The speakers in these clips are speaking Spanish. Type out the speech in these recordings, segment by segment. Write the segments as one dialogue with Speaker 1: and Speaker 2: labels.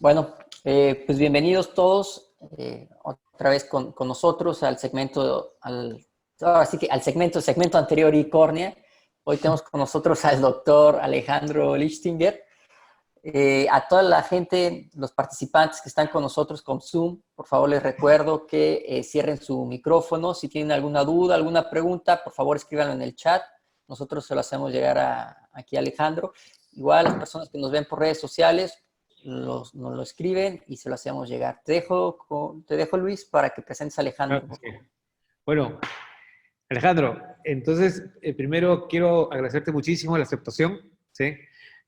Speaker 1: Bueno, pues bienvenidos todos otra vez con nosotros al segmento, ahora sí que al segmento anterior y córnea. Hoy tenemos con nosotros al doctor Alejandro Lichtinger. A toda la gente, los participantes que están con nosotros con Zoom, por favor les recuerdo que cierren su micrófono. Si tienen alguna duda, alguna pregunta, por favor escríbanlo en el chat. Nosotros se lo hacemos llegar aquí a Alejandro. Igual las personas que nos ven por redes sociales nos lo escriben y se lo hacemos llegar. Te dejo Luis para que presentes a Alejandro.
Speaker 2: Sí. Bueno, Alejandro, entonces primero quiero agradecerte muchísimo la aceptación, ¿sí?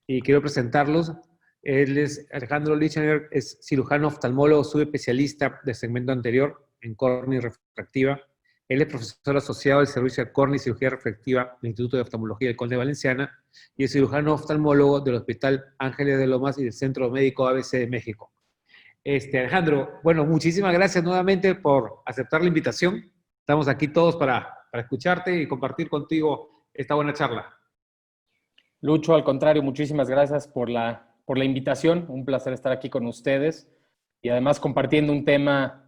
Speaker 2: Y quiero presentarlos. Él es Alejandro Lichtinger, es cirujano oftalmólogo, subespecialista del segmento anterior en córnea y refractiva. Él es profesor asociado del Servicio de Córnea y Cirugía Refractiva del Instituto de Oftalmología del Conde Valenciana y es cirujano oftalmólogo del Hospital Ángeles de Lomas y del Centro Médico ABC de México. Alejandro, bueno, muchísimas gracias nuevamente por aceptar la invitación. Estamos aquí todos para escucharte y compartir contigo esta buena charla.
Speaker 3: Lucho, al contrario, muchísimas gracias por la invitación. Un placer estar aquí con ustedes y además compartiendo un tema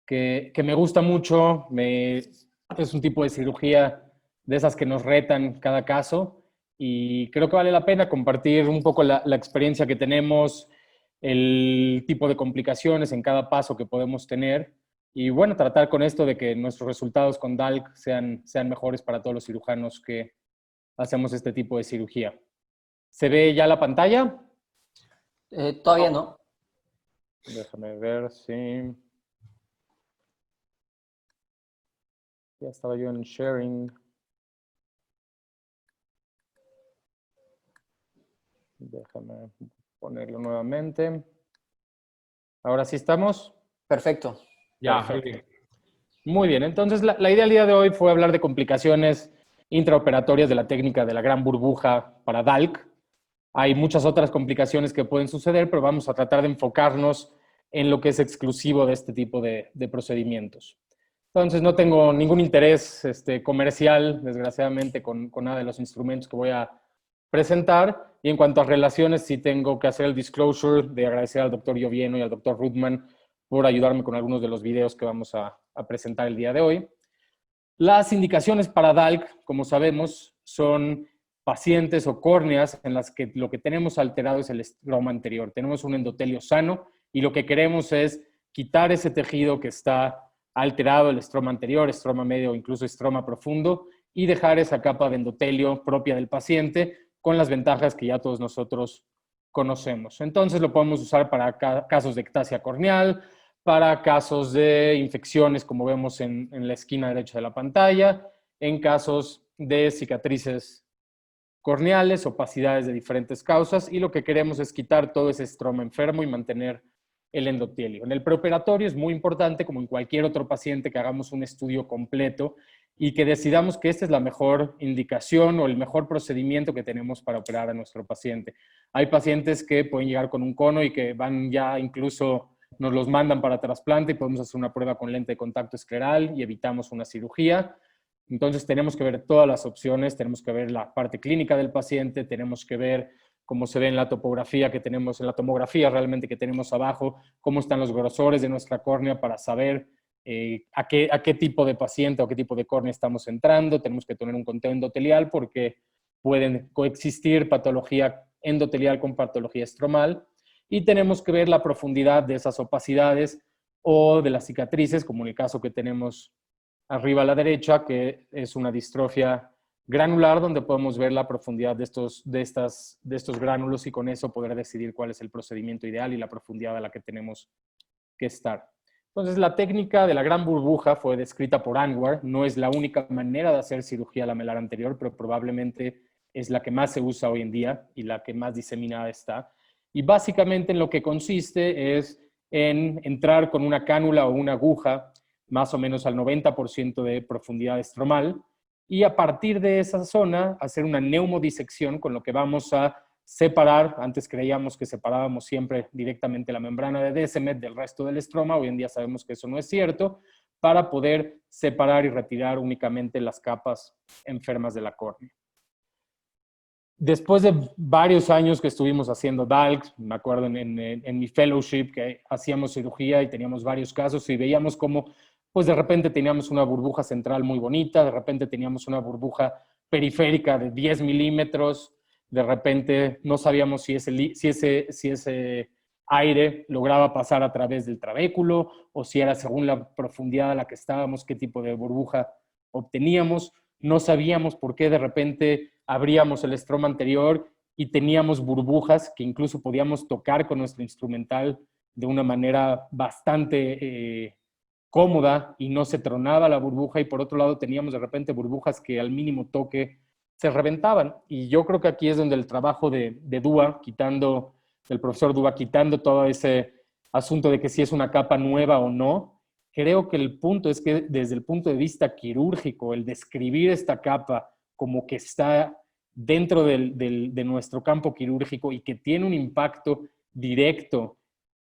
Speaker 3: que me gusta mucho. Es un tipo de cirugía de esas que nos retan cada caso y creo que vale la pena compartir un poco la experiencia que tenemos, el tipo de complicaciones en cada paso que podemos tener y bueno, tratar con esto de que nuestros resultados con DALC sean mejores para todos los cirujanos que hacemos este tipo de cirugía. ¿Se ve ya la pantalla?
Speaker 1: Todavía no.
Speaker 3: Déjame ver si... Ya estaba yo en sharing. Déjame ponerlo nuevamente. ¿Ahora sí estamos?
Speaker 1: Perfecto.
Speaker 3: Ya, perfecto. Muy bien, entonces la idea del día de hoy fue hablar de complicaciones intraoperatorias de la técnica de la gran burbuja para DALC. Hay muchas otras complicaciones que pueden suceder, pero vamos a tratar de enfocarnos en lo que es exclusivo de este tipo de procedimientos. Entonces no tengo ningún interés comercial, desgraciadamente, con nada de los instrumentos que voy a presentar. Y en cuanto a relaciones, sí tengo que hacer el disclosure de agradecer al doctor Llovieno y al doctor Rudman por ayudarme con algunos de los videos que vamos a presentar el día de hoy. Las indicaciones para DALC, como sabemos, son pacientes o córneas en las que lo que tenemos alterado es el estroma anterior. Tenemos un endotelio sano y lo que queremos es quitar ese tejido que está alterado, el estroma anterior, estroma medio o incluso estroma profundo, y dejar esa capa de endotelio propia del paciente con las ventajas que ya todos nosotros conocemos. Entonces lo podemos usar para casos de ectasia corneal, para casos de infecciones, como vemos en la esquina derecha de la pantalla, en casos de cicatrices corneales, opacidades de diferentes causas, y lo que queremos es quitar todo ese estroma enfermo y mantener el endotelio. En el preoperatorio es muy importante, como en cualquier otro paciente, que hagamos un estudio completo y que decidamos que esta es la mejor indicación o el mejor procedimiento que tenemos para operar a nuestro paciente. Hay pacientes que pueden llegar con un cono y que van ya incluso nos los mandan para trasplante y podemos hacer una prueba con lente de contacto escleral y evitamos una cirugía. Entonces tenemos que ver todas las opciones, tenemos que ver la parte clínica del paciente, tenemos que ver cómo se ve en la topografía que tenemos, en la tomografía realmente que tenemos abajo, cómo están los grosores de nuestra córnea para saber a qué tipo de paciente o qué tipo de córnea estamos entrando. Tenemos que tener un conteo endotelial porque pueden coexistir patología endotelial con patología estromal. Y tenemos que ver la profundidad de esas opacidades o de las cicatrices, como en el caso que tenemos arriba a la derecha, que es una distrofia granular, donde podemos ver la profundidad de estos gránulos y con eso poder decidir cuál es el procedimiento ideal y la profundidad a la que tenemos que estar. Entonces, la técnica de la gran burbuja fue descrita por Anwar. No es la única manera de hacer cirugía lamelar anterior, pero probablemente es la que más se usa hoy en día y la que más diseminada está. Y básicamente en lo que consiste es en entrar con una cánula o una aguja más o menos al 90% de profundidad estromal y a partir de esa zona hacer una neumodisección con lo que vamos a separar. Antes creíamos que separábamos siempre directamente la membrana de Descemet del resto del estroma. Hoy en día sabemos que eso no es cierto, para poder separar y retirar únicamente las capas enfermas de la córnea. después de varios años que estuvimos haciendo DALC, me acuerdo en mi fellowship que hacíamos cirugía y teníamos varios casos y veíamos cómo, pues de repente teníamos una burbuja central muy bonita, de repente teníamos una burbuja periférica de 10 milímetros, de repente no sabíamos si ese aire lograba pasar a través del trabéculo o si era según la profundidad a la que estábamos, qué tipo de burbuja obteníamos. No sabíamos por qué de repente abríamos el estroma anterior y teníamos burbujas que incluso podíamos tocar con nuestro instrumental de una manera bastante cómoda y no se tronaba la burbuja, y por otro lado teníamos de repente burbujas que al mínimo toque se reventaban. Y yo creo que aquí es donde el trabajo de Dúa, del profesor Dúa, quitando todo ese asunto de que si es una capa nueva o no, creo que el punto es que desde el punto de vista quirúrgico, el describir esta capa como que está dentro de nuestro campo quirúrgico y que tiene un impacto directo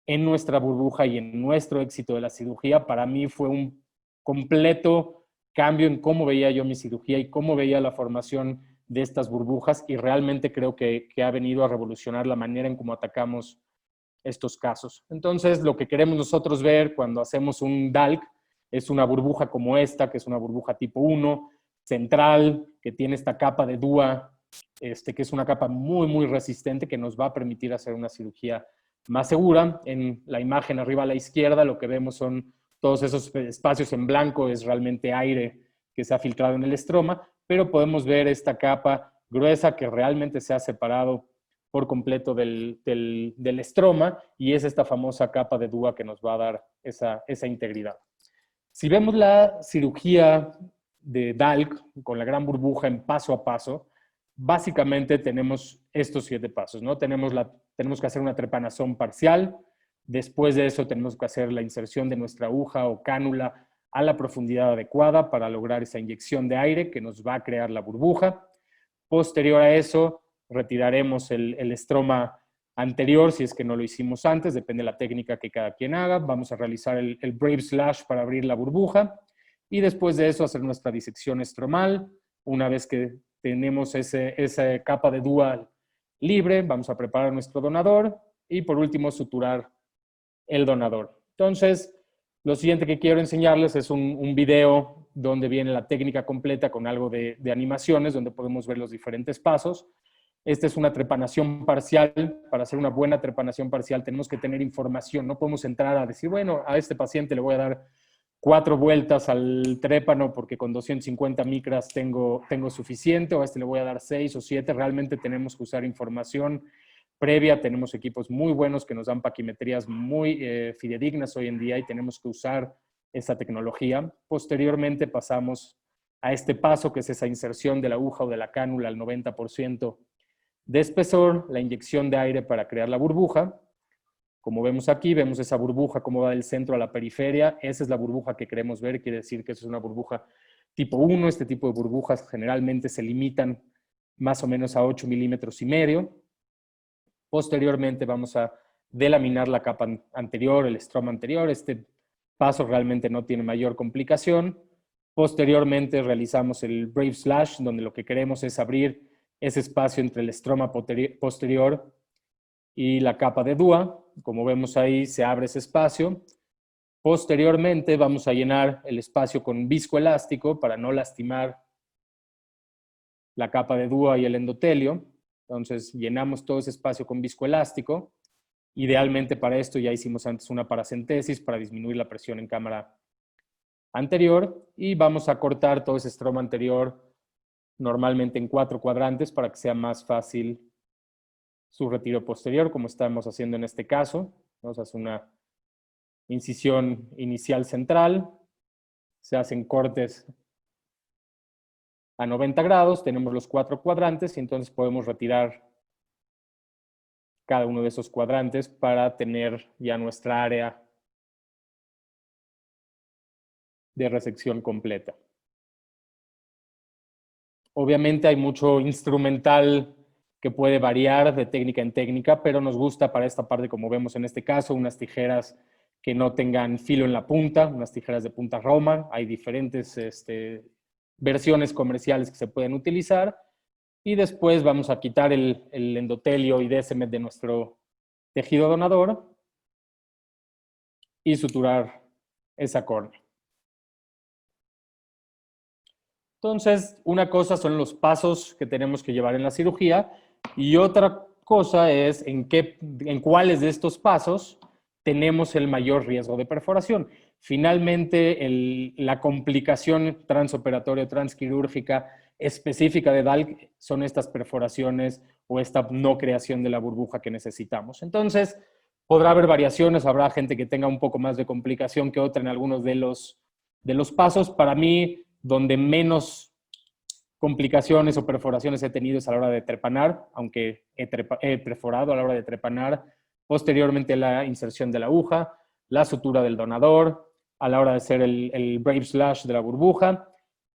Speaker 3: en nuestra burbuja y en nuestro éxito de la cirugía, para mí fue un completo cambio en cómo veía yo mi cirugía y cómo veía la formación de estas burbujas, y realmente creo que ha venido a revolucionar la manera en cómo atacamos estos casos. Entonces, lo que queremos nosotros ver cuando hacemos un DALC es una burbuja como esta, que es una burbuja tipo 1, central, que tiene esta capa de Dúa, que es una capa muy, muy resistente que nos va a permitir hacer una cirugía más segura. En la imagen arriba a la izquierda lo que vemos son todos esos espacios en blanco, es realmente aire que se ha filtrado en el estroma, pero podemos ver esta capa gruesa que realmente se ha separado por completo del estroma, y es esta famosa capa de Dúa que nos va a dar esa integridad. Si vemos la cirugía de DALC con la gran burbuja en paso a paso, básicamente tenemos estos 7 pasos, ¿no? Tenemos que hacer una trepanazón parcial, después de eso tenemos que hacer la inserción de nuestra aguja o cánula a la profundidad adecuada para lograr esa inyección de aire que nos va a crear la burbuja. Posterior a eso, retiraremos el estroma anterior, si es que no lo hicimos antes, depende de la técnica que cada quien haga. Vamos a realizar el Brave Slash para abrir la burbuja, y después de eso hacer nuestra disección estromal. Una vez que tenemos esa capa de Dúa libre, vamos a preparar nuestro donador y por último suturar el donador. Entonces, lo siguiente que quiero enseñarles es un video donde viene la técnica completa con algo de animaciones, donde podemos ver los diferentes pasos. Esta es una trepanación parcial. Para hacer una buena trepanación parcial tenemos que tener información. No podemos entrar a decir, bueno, a este paciente le voy a dar 4 vueltas al trépano porque con 250 micras tengo suficiente, o a este le voy a dar 6 o 7. Realmente tenemos que usar información previa. Tenemos equipos muy buenos que nos dan paquimetrías muy fidedignas hoy en día, y tenemos que usar esa tecnología. Posteriormente pasamos a este paso, que es esa inserción de la aguja o de la cánula al 90% de espesor, la inyección de aire para crear la burbuja. Como vemos aquí, vemos esa burbuja cómo va del centro a la periferia. Esa es la burbuja que queremos ver, quiere decir que esa es una burbuja tipo 1. Este tipo de burbujas generalmente se limitan más o menos a 8 milímetros y medio. Posteriormente vamos a delaminar la capa anterior, el estroma anterior. Este paso realmente no tiene mayor complicación. Posteriormente realizamos el Brave Slash, donde lo que queremos es abrir ese espacio entre el estroma posterior y la capa de Dúa. Como vemos ahí, se abre ese espacio. Posteriormente vamos a llenar el espacio con viscoelástico para no lastimar la capa de Dúa y el endotelio. Entonces llenamos todo ese espacio con viscoelástico. Idealmente para esto ya hicimos antes una paracentesis para disminuir la presión en cámara anterior, y vamos a cortar todo ese estroma anterior normalmente en 4 cuadrantes para que sea más fácil su retiro posterior, como estamos haciendo en este caso. Vamos a hacer una incisión inicial central, se hacen cortes a 90 grados, tenemos los 4 cuadrantes y entonces podemos retirar cada uno de esos cuadrantes para tener ya nuestra área de resección completa. Obviamente hay mucho instrumental que puede variar de técnica en técnica, pero nos gusta para esta parte, como vemos en este caso, unas tijeras que no tengan filo en la punta, unas tijeras de punta Roma. Hay diferentes versiones comerciales que se pueden utilizar, Y después vamos a quitar el endotelio y descemet de nuestro tejido donador y suturar esa córnea. Entonces, una cosa son los pasos que tenemos que llevar en la cirugía y otra cosa es en cuáles de estos pasos tenemos el mayor riesgo de perforación. Finalmente, la complicación transoperatoria o transquirúrgica específica de DALC son estas perforaciones o esta no creación de la burbuja que necesitamos. Entonces, podrá haber variaciones, habrá gente que tenga un poco más de complicación que otra en algunos de los pasos. Para mí, donde menos complicaciones o perforaciones he tenido es a la hora de trepanar, aunque he perforado a la hora de trepanar, posteriormente la inserción de la aguja, la sutura del donador, a la hora de hacer el Brave Slash de la burbuja,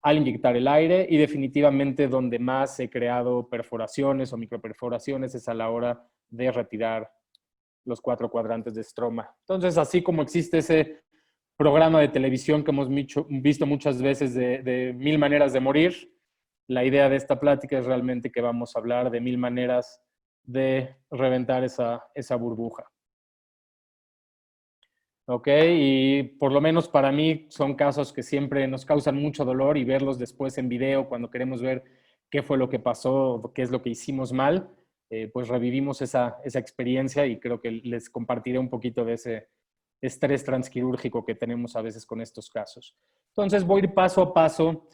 Speaker 3: al inyectar el aire y definitivamente donde más he creado perforaciones o microperforaciones es a la hora de retirar los 4 cuadrantes de estroma. Entonces, así como existe ese programa de televisión que hemos visto muchas veces de 1000 maneras de morir, la idea de esta plática es realmente que vamos a hablar de 1000 maneras de reventar esa burbuja. ¿Ok? Y por lo menos para mí son casos que siempre nos causan mucho dolor y verlos después en video cuando queremos ver qué fue lo que pasó, qué es lo que hicimos mal, pues revivimos esa experiencia y creo que les compartiré un poquito de ese estrés transquirúrgico que tenemos a veces con estos casos. Entonces voy a ir paso a paso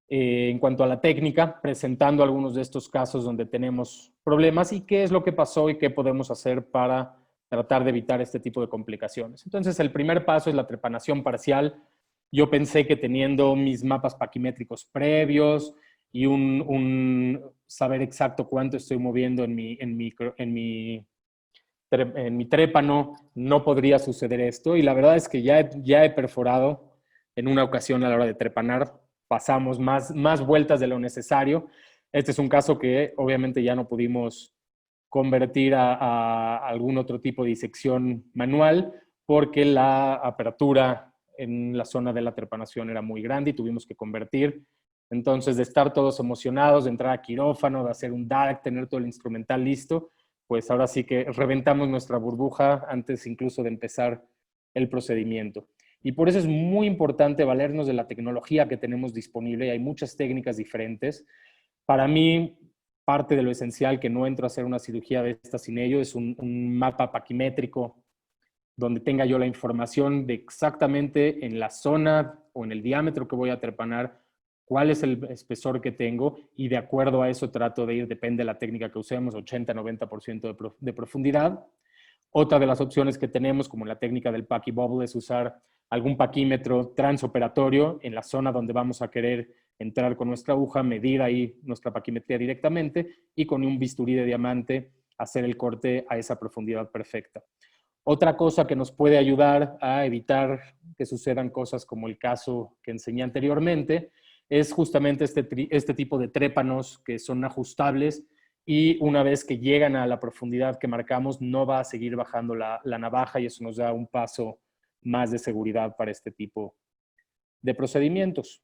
Speaker 3: en cuanto a la técnica, presentando algunos de estos casos donde tenemos problemas y qué es lo que pasó y qué podemos hacer para tratar de evitar este tipo de complicaciones. Entonces, el primer paso es la trepanación parcial. Yo pensé que teniendo mis mapas paquimétricos previos y un saber exacto cuánto estoy moviendo en mi trépano, no podría suceder esto. Y la verdad es que ya he perforado en una ocasión a la hora de trepanar. Pasamos más vueltas de lo necesario. Este es un caso que obviamente ya no pudimos convertir a algún otro tipo de disección manual porque la apertura en la zona de la trepanación era muy grande y tuvimos que convertir. Entonces, de estar todos emocionados, de entrar a quirófano, de hacer un DALC, tener todo el instrumental listo, pues ahora sí que reventamos nuestra burbuja antes incluso de empezar el procedimiento. Y por eso es muy importante valernos de la tecnología que tenemos disponible y hay muchas técnicas diferentes. Para mí, parte de lo esencial que no entro a hacer una cirugía de esta sin ello es un mapa paquimétrico donde tenga yo la información de exactamente en la zona o en el diámetro que voy a trepanar, cuál es el espesor que tengo y de acuerdo a eso trato de ir, depende de la técnica que usemos, 80-90% de profundidad. Otra de las opciones que tenemos, como la técnica del Paqui Bubble, es usar algún paquímetro transoperatorio en la zona donde vamos a querer entrar con nuestra aguja, medir ahí nuestra paquimetría directamente y con un bisturí de diamante hacer el corte a esa profundidad perfecta. Otra cosa que nos puede ayudar a evitar que sucedan cosas como el caso que enseñé anteriormente es justamente este tipo de trépanos que son ajustables y una vez que llegan a la profundidad que marcamos no va a seguir bajando la navaja y eso nos da un paso más de seguridad para este tipo de procedimientos.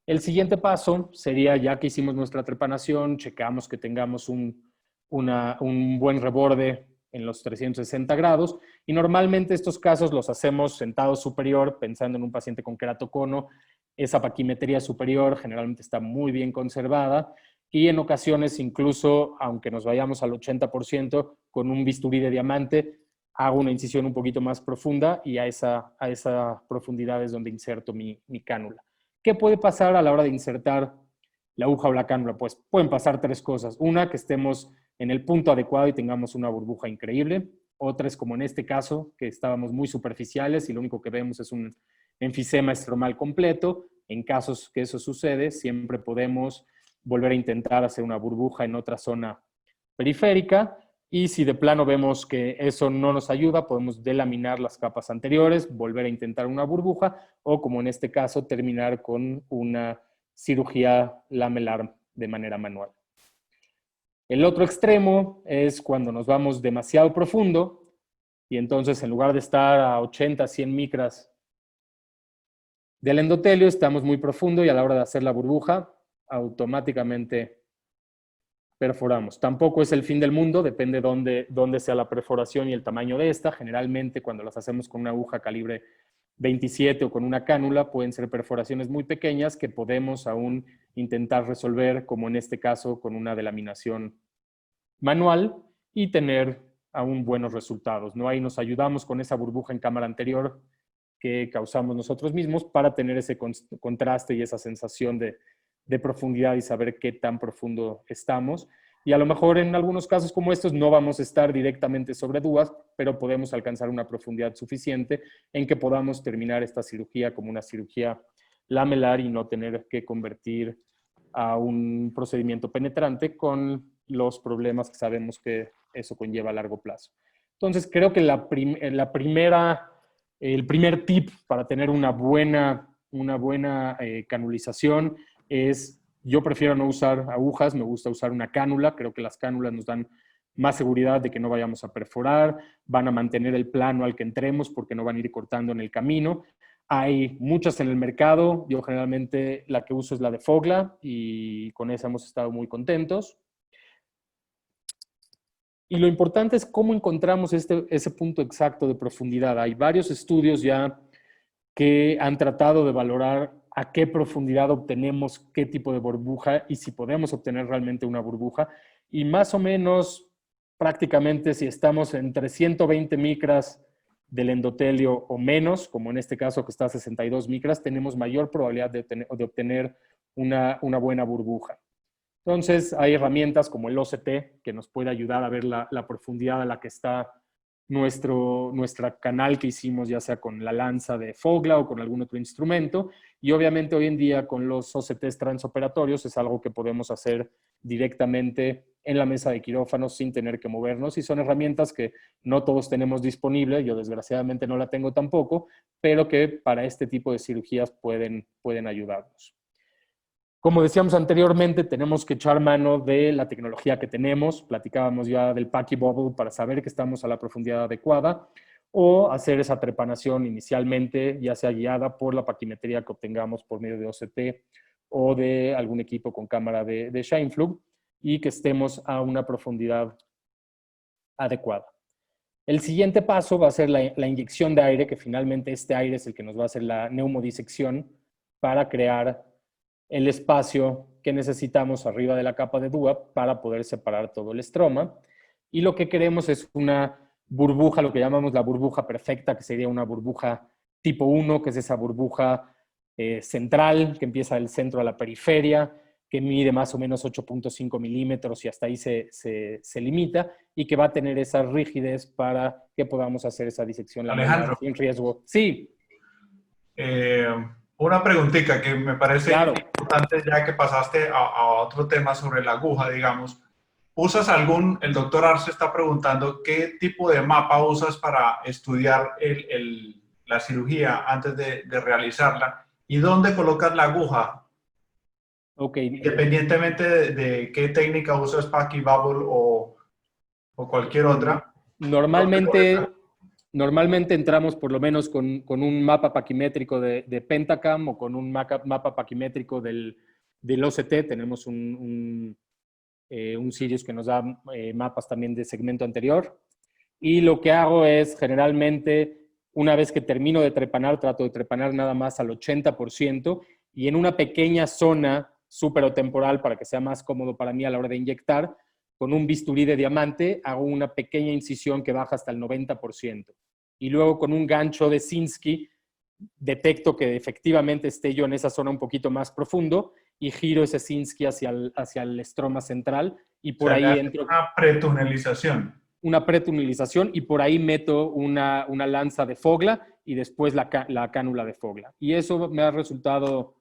Speaker 3: El siguiente paso sería, ya que hicimos nuestra trepanación, checamos que tengamos un buen reborde en los 360 grados y normalmente estos casos los hacemos sentado superior, pensando en un paciente con queratocono. Esa paquimetría superior generalmente está muy bien conservada y en ocasiones incluso, aunque nos vayamos al 80%, con un bisturí de diamante, hago una incisión un poquito más profunda y a esa profundidad es donde inserto mi cánula. ¿Qué puede pasar a la hora de insertar la aguja o la cánula? Pues pueden pasar 3 cosas. Una, que estemos en el punto adecuado y tengamos una burbuja increíble. Otra es como en este caso, que estábamos muy superficiales y lo único que vemos es un enfisema estromal completo. En casos que eso sucede, siempre podemos volver a intentar hacer una burbuja en otra zona periférica. Y si de plano vemos que eso no nos ayuda, podemos delaminar las capas anteriores, volver a intentar una burbuja o, como en este caso, terminar con una cirugía lamelar de manera manual. El otro extremo es cuando nos vamos demasiado profundo y entonces en lugar de estar a 80, 100 micras del endotelio, estamos muy profundo y a la hora de hacer la burbuja, automáticamente perforamos. Tampoco es el fin del mundo, depende dónde sea la perforación y el tamaño de esta. Generalmente, cuando las hacemos con una aguja calibre 27 o con una cánula, pueden ser perforaciones muy pequeñas que podemos aún intentar resolver, como en este caso, con una delaminación manual y tener aún buenos resultados, ¿no? Ahí nos ayudamos con esa burbuja en cámara anterior que causamos nosotros mismos para tener ese contraste y esa sensación de profundidad y saber qué tan profundo estamos. Y a lo mejor en algunos casos como estos no vamos a estar directamente sobre DUAS, pero podemos alcanzar una profundidad suficiente en que podamos terminar esta cirugía como una cirugía lamelar y no tener que convertir a un procedimiento penetrante con los problemas que sabemos que eso conlleva a largo plazo. Entonces, creo que el primer tip para tener una buena canulización es, yo prefiero no usar agujas, me gusta usar una cánula. Creo que las cánulas nos dan más seguridad de que no vayamos a perforar, van a mantener el plano al que entremos porque no van a ir cortando en el camino. Hay muchas en el mercado, yo generalmente la que uso es la de Fogla y con esa hemos estado muy contentos. Y lo importante es cómo encontramos ese punto exacto de profundidad. Hay varios estudios ya que han tratado de valorar a qué profundidad obtenemos qué tipo de burbuja y si podemos obtener realmente una burbuja. Y más o menos, prácticamente, si estamos entre 120 micras del endotelio o menos, como en este caso que está a 62 micras, tenemos mayor probabilidad de obtener una buena burbuja. Entonces, hay herramientas como el OCT que nos puede ayudar a ver la profundidad a la que está nuestra canal que hicimos, ya sea con la lanza de Fogla o con algún otro instrumento. Y obviamente hoy en día con los OCTs transoperatorios es algo que podemos hacer directamente en la mesa de quirófano sin tener que movernos. Y son herramientas que no todos tenemos disponible, yo desgraciadamente no la tengo tampoco, pero que para este tipo de cirugías pueden ayudarnos. Como decíamos anteriormente, tenemos que echar mano de la tecnología que tenemos. Platicábamos ya del Pachy-Bubble para saber que estamos a la profundidad adecuada o hacer esa trepanación inicialmente, ya sea guiada por la paquimetría que obtengamos por medio de OCT o de algún equipo con cámara de Scheimpflug y que estemos a una profundidad adecuada. El siguiente paso va a ser la inyección de aire, que finalmente este aire es el que nos va a hacer la neumodisección para crear el espacio que necesitamos arriba de la capa de DUA para poder separar todo el estroma. Y lo que queremos es una burbuja, lo que llamamos la burbuja perfecta, que sería una burbuja tipo 1, que es esa burbuja central, que empieza del centro a la periferia, que mide más o menos 8.5 milímetros y hasta ahí se limita, y que va a tener esa rigidez para que podamos hacer esa disección
Speaker 4: Alejandro,
Speaker 3: sin riesgo. Sí.
Speaker 4: Una preguntita que me parece
Speaker 3: Claro.
Speaker 4: importante ya que pasaste a otro tema sobre la aguja, digamos. ¿Usas el doctor Arce está preguntando qué tipo de mapa usas para estudiar la cirugía antes de realizarla? ¿Y dónde colocas la aguja?
Speaker 3: Ok.
Speaker 4: Independientemente de qué técnica usas, Pachy-Bubble o cualquier otra.
Speaker 3: Normalmente entramos por lo menos con un mapa paquimétrico de Pentacam o con un mapa paquimétrico del OCT. Tenemos un Sirius que nos da mapas también de segmento anterior. Y lo que hago es generalmente, una vez que termino de trepanar, trato de trepanar nada más al 80% y en una pequeña zona superotemporal para que sea más cómodo para mí a la hora de inyectar, con un bisturí de diamante hago una pequeña incisión que baja hasta el 90%. Y luego con un gancho de Sinskey detecto que efectivamente esté yo en esa zona un poquito más profundo y giro ese Sinskey hacia el estroma central y por ahí entro...
Speaker 4: Una pretunelización.
Speaker 3: Una pretunelización y por ahí meto una lanza de Fogla y después la cánula de Fogla. Y eso me ha resultado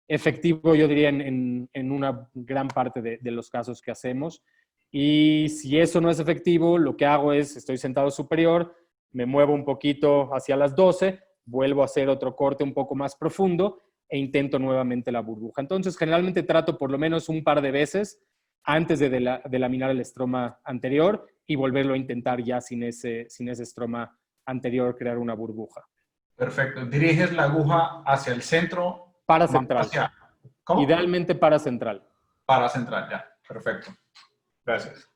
Speaker 3: efectivo, yo diría, en una gran parte de los casos que hacemos. Y si eso no es efectivo, lo que hago es, estoy sentado superior, me muevo un poquito hacia las 12, vuelvo a hacer otro corte un poco más profundo e intento nuevamente la burbuja. Entonces, generalmente trato por lo menos un par de veces antes de laminar el estroma anterior y volverlo a intentar ya sin ese estroma anterior, crear una burbuja.
Speaker 4: Perfecto. ¿Diriges la aguja hacia el centro?
Speaker 3: Para central.
Speaker 4: ¿Cómo?
Speaker 3: Idealmente para central.
Speaker 4: paracentral, ya. Perfecto. Gracias.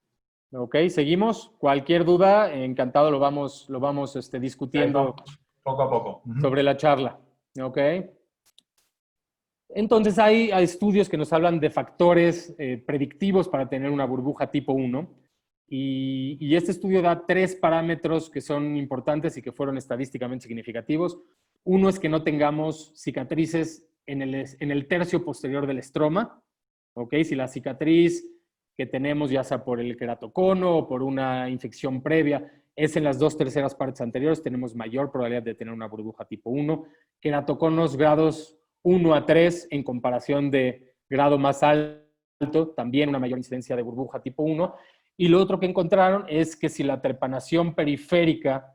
Speaker 3: Ok, seguimos. Cualquier duda, encantado lo vamos discutiendo
Speaker 4: Poco a poco.
Speaker 3: sobre la charla. Ok. Entonces hay estudios que nos hablan de factores predictivos para tener una burbuja tipo 1 y este estudio da 3 parámetros que son importantes y que fueron estadísticamente significativos. Uno es que no tengamos cicatrices en el tercio posterior del estroma. ¿Ok? Si la cicatriz que tenemos, ya sea por el queratocono o por una infección previa, es en las 2/3 partes anteriores, tenemos mayor probabilidad de tener una burbuja tipo 1. Queratoconos grados 1 a 3 en comparación de grado más alto, también una mayor incidencia de burbuja tipo 1. Y lo otro que encontraron es que si la trepanación periférica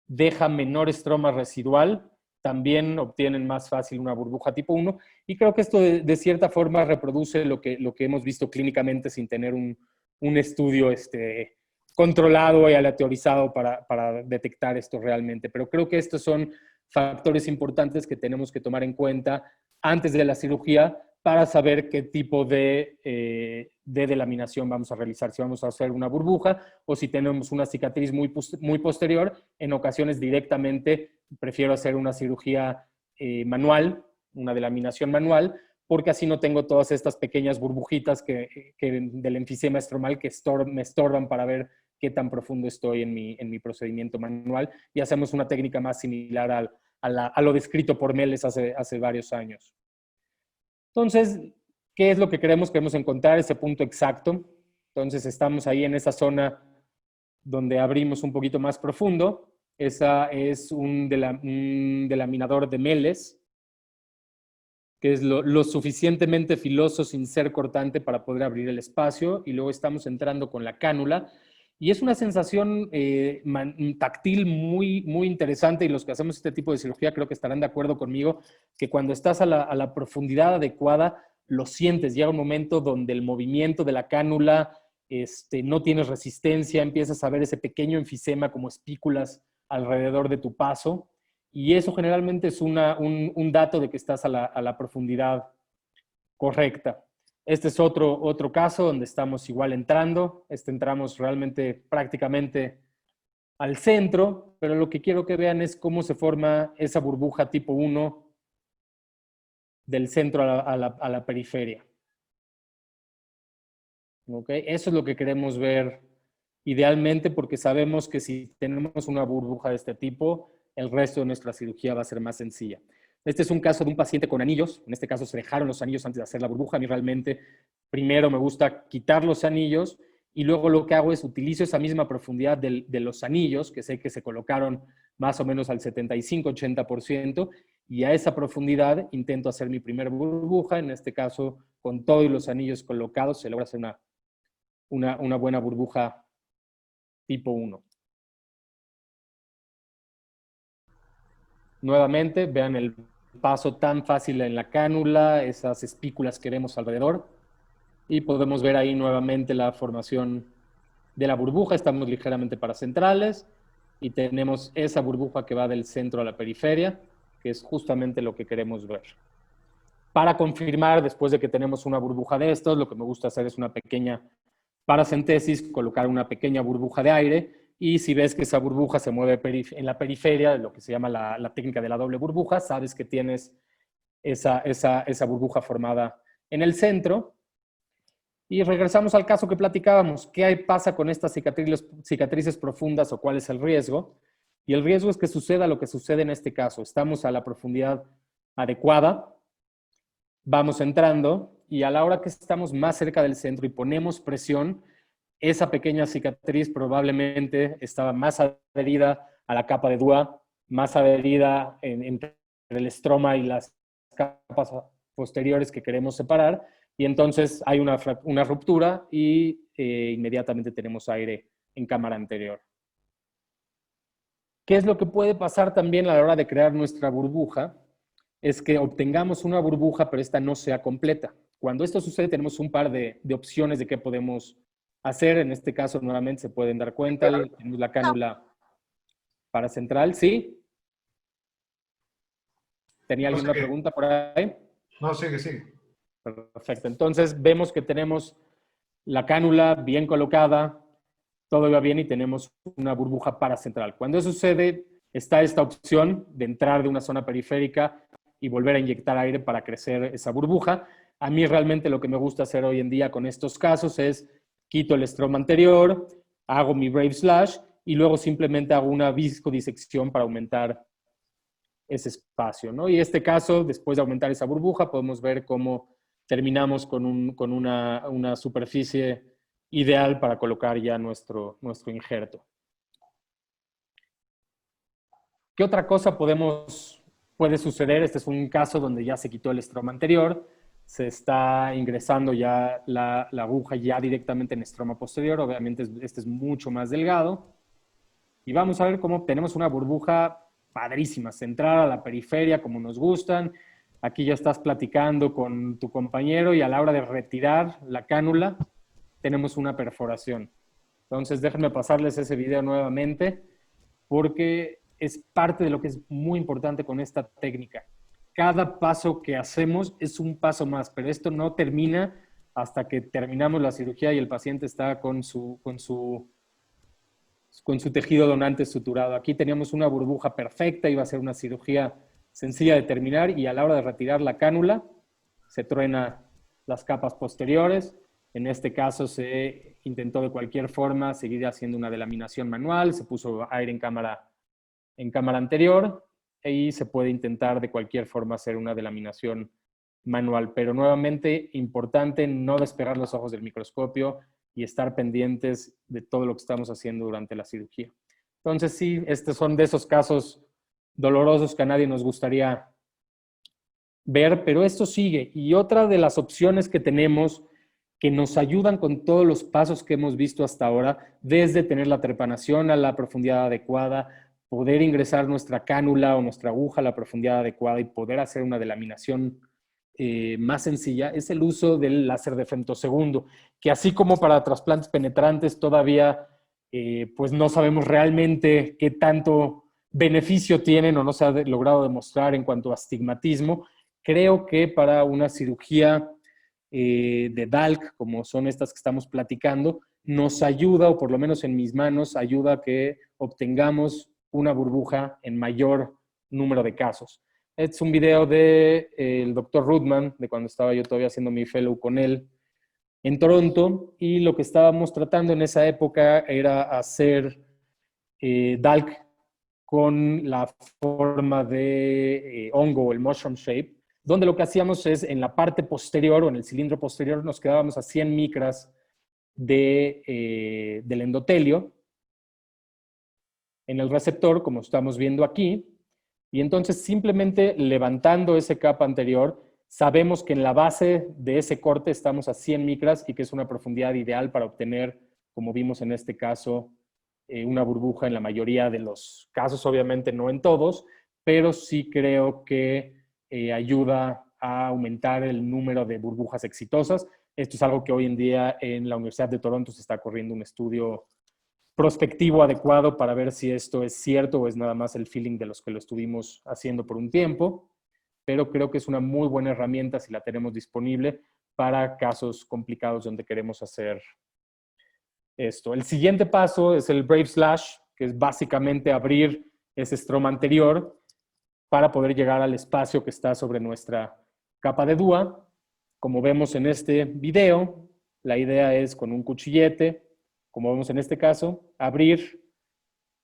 Speaker 3: deja menor estroma residual, también obtienen más fácil una burbuja tipo 1. Y creo que esto de cierta forma reproduce lo que hemos visto clínicamente sin tener un estudio controlado y aleatorizado para detectar esto realmente. Pero creo que estos son factores importantes que tenemos que tomar en cuenta antes de la cirugía para saber qué tipo de delaminación vamos a realizar. Si vamos a hacer una burbuja o si tenemos una cicatriz muy posterior, en ocasiones directamente prefiero hacer una cirugía manual, una delaminación manual, porque así no tengo todas estas pequeñas burbujitas que del enfisema estromal que me estorban para ver qué tan profundo estoy en mi procedimiento manual, y hacemos una técnica más similar a lo descrito por Melles hace varios años. Entonces, ¿qué es lo que queremos? Queremos encontrar ese punto exacto. Entonces, estamos ahí en esa zona donde abrimos un poquito más profundo. Esa es un delaminador de Melles, que es lo suficientemente filoso sin ser cortante para poder abrir el espacio, y luego estamos entrando con la cánula, y es una sensación táctil muy, muy interesante, y los que hacemos este tipo de cirugía creo que estarán de acuerdo conmigo, que cuando estás a la profundidad adecuada, lo sientes. Llega un momento donde el movimiento de la cánula no tienes resistencia, empiezas a ver ese pequeño enfisema como espículas alrededor de tu paso, y eso generalmente es un dato de que estás a la profundidad correcta. Este es otro caso donde estamos igual entrando. Entramos realmente prácticamente al centro, pero lo que quiero que vean es cómo se forma esa burbuja tipo 1 del centro a la periferia. ¿Okay? Eso es lo que queremos ver idealmente, porque sabemos que si tenemos una burbuja de este tipo, el resto de nuestra cirugía va a ser más sencilla. Este es un caso de un paciente con anillos. En este caso se dejaron los anillos antes de hacer la burbuja. A mí realmente primero me gusta quitar los anillos y luego lo que hago es utilizo esa misma profundidad de los anillos, que sé que se colocaron más o menos al 75-80%, y a esa profundidad intento hacer mi primera burbuja. En este caso, con todos los anillos colocados, se logra hacer una buena burbuja tipo 1. Nuevamente, vean el paso tan fácil en la cánula, esas espículas que vemos alrededor, y podemos ver ahí nuevamente la formación de la burbuja. Estamos ligeramente paracentrales y tenemos esa burbuja que va del centro a la periferia, que es justamente lo que queremos ver. Para confirmar, después de que tenemos una burbuja de estos, lo que me gusta hacer es una pequeña paracentesis, colocar una pequeña burbuja de aire, y si ves que esa burbuja se mueve en la periferia, lo que se llama la técnica de la doble burbuja, sabes que tienes esa burbuja formada en el centro. Y regresamos al caso que platicábamos. ¿Qué pasa con estas cicatrices profundas o cuál es el riesgo? Y el riesgo es que suceda lo que sucede en este caso. Estamos a la profundidad adecuada, vamos entrando, y a la hora que estamos más cerca del centro y ponemos presión, esa pequeña cicatriz probablemente estaba más adherida a la capa de DUA, más adherida entre el estroma y las capas posteriores que queremos separar, y entonces hay una ruptura y inmediatamente tenemos aire en cámara anterior. ¿Qué es lo que puede pasar también a la hora de crear nuestra burbuja? Es que obtengamos una burbuja, pero esta no sea completa. Cuando esto sucede, tenemos un par de opciones de qué podemos hacer. En este caso, nuevamente, se pueden dar cuenta, tenemos la cánula paracentral. ¿Sí? ¿Tenía alguna pregunta por ahí?
Speaker 4: No, sigue.
Speaker 3: Perfecto. Entonces vemos que tenemos la cánula bien colocada, todo va bien y tenemos una burbuja paracentral. Cuando eso sucede, está esta opción de entrar de una zona periférica y volver a inyectar aire para crecer esa burbuja. A mí realmente lo que me gusta hacer hoy en día con estos casos es quito el estroma anterior, hago mi Brave Slash y luego simplemente hago una viscodisección para aumentar ese espacio, ¿no? Y en este caso, después de aumentar esa burbuja, podemos ver cómo terminamos con una superficie ideal para colocar ya nuestro injerto. ¿Qué otra cosa puede suceder? Este es un caso donde ya se quitó el estroma anterior, se está ingresando ya la aguja ya directamente en estroma posterior, obviamente este es mucho más delgado, y vamos a ver cómo tenemos una burbuja padrísima, centrada a la periferia como nos gustan. Aquí ya estás platicando con tu compañero y a la hora de retirar la cánula tenemos una perforación. Entonces déjenme pasarles ese video nuevamente porque es parte de lo que es muy importante con esta técnica. Cada paso que hacemos es un paso más, pero esto no termina hasta que terminamos la cirugía y el paciente está con su tejido donante suturado. Aquí teníamos una burbuja perfecta, iba a ser una cirugía sencilla de terminar y a la hora de retirar la cánula se truena las capas posteriores. En este caso se intentó de cualquier forma seguir haciendo una delaminación manual, se puso aire en cámara anterior y se puede intentar de cualquier forma hacer una delaminación manual. Pero nuevamente, importante no despegar los ojos del microscopio y estar pendientes de todo lo que estamos haciendo durante la cirugía. Entonces sí, estos son de esos casos dolorosos que a nadie nos gustaría ver, pero esto sigue. Y otra de las opciones que tenemos que nos ayudan con todos los pasos que hemos visto hasta ahora, desde tener la trepanación a la profundidad adecuada, poder ingresar nuestra cánula o nuestra aguja a la profundidad adecuada y poder hacer una delaminación más sencilla, es el uso del láser de femtosegundo, que así como para trasplantes penetrantes todavía pues no sabemos realmente qué tanto beneficio tienen o no se ha logrado demostrar en cuanto a astigmatismo. Creo que para una cirugía de DALC, como son estas que estamos platicando, nos ayuda, o por lo menos en mis manos, ayuda a que obtengamos una burbuja en mayor número de casos. Este es un video del doctor Rudman, de cuando estaba yo todavía haciendo mi fellow con él en Toronto, y lo que estábamos tratando en esa época era hacer DALC con la forma de hongo, el mushroom shape, donde lo que hacíamos es en la parte posterior o en el cilindro posterior nos quedábamos a 100 micras del endotelio en el receptor, como estamos viendo aquí, y entonces simplemente levantando ese capa anterior, sabemos que en la base de ese corte estamos a 100 micras y que es una profundidad ideal para obtener, como vimos en este caso, una burbuja en la mayoría de los casos, obviamente no en todos, pero sí creo que ayuda a aumentar el número de burbujas exitosas. Esto es algo que hoy en día en la Universidad de Toronto se está corriendo un estudio prospectivo adecuado para ver si esto es cierto o es nada más el feeling de los que lo estuvimos haciendo por un tiempo, pero creo que es una muy buena herramienta si la tenemos disponible para casos complicados donde queremos hacer esto. El siguiente paso es el Brave Slash, que es básicamente abrir ese estroma anterior para poder llegar al espacio que está sobre nuestra capa de DUA. Como vemos en este video, la idea es con un cuchillete, como vemos en este caso, abrir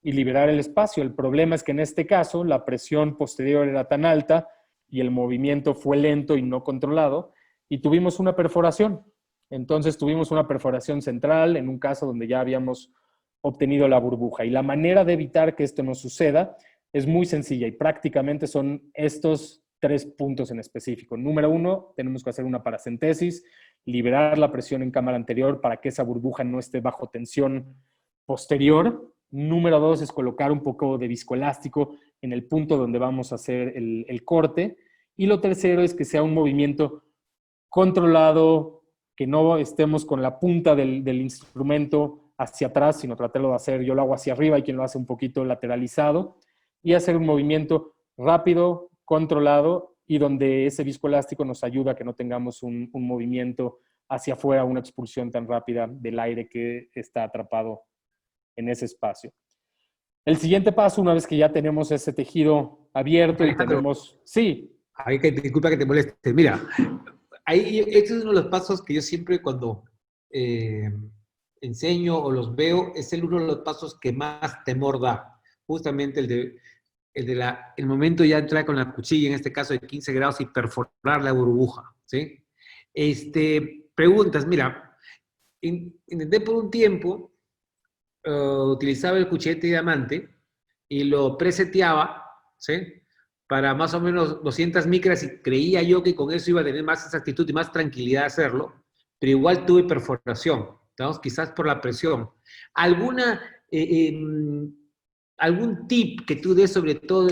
Speaker 3: y liberar el espacio. El problema es que en este caso la presión posterior era tan alta y el movimiento fue lento y no controlado y tuvimos una perforación. Entonces tuvimos una perforación central en un caso donde ya habíamos obtenido la burbuja. Y la manera de evitar que esto no suceda es muy sencilla y prácticamente son estos 3 puntos en específico. Número 1, tenemos que hacer una paracentesis, liberar la presión en cámara anterior para que esa burbuja no esté bajo tensión posterior. Número 2 es colocar un poco de viscoelástico en el punto donde vamos a hacer el corte. Y lo tercero es que sea un movimiento controlado, que no estemos con la punta del instrumento hacia atrás, sino tratarlo de hacer, yo lo hago hacia arriba y quien lo hace un poquito lateralizado, y hacer un movimiento rápido, controlado y donde ese viscoelástico nos ayuda a que no tengamos un movimiento hacia afuera, una expulsión tan rápida del aire que está atrapado en ese espacio. El siguiente paso, una vez que ya tenemos ese tejido abierto y tenemos... Sí.
Speaker 2: Disculpa que te moleste. Mira, este es uno de los pasos que yo siempre cuando enseño o los veo, es uno de los pasos que más temor da. Justamente el momento ya entrar con la cuchilla, en este caso de 15 grados, y perforar la burbuja, ¿sí? Preguntas, mira, intenté por un tiempo, utilizaba el cuchillete de diamante y lo preseteaba, ¿sí? Para más o menos 200 micras, y creía yo que con eso iba a tener más exactitud y más tranquilidad de hacerlo, pero igual tuve perforación, ¿no? Quizás por la presión. ¿Algún tip que tú des, sobre todo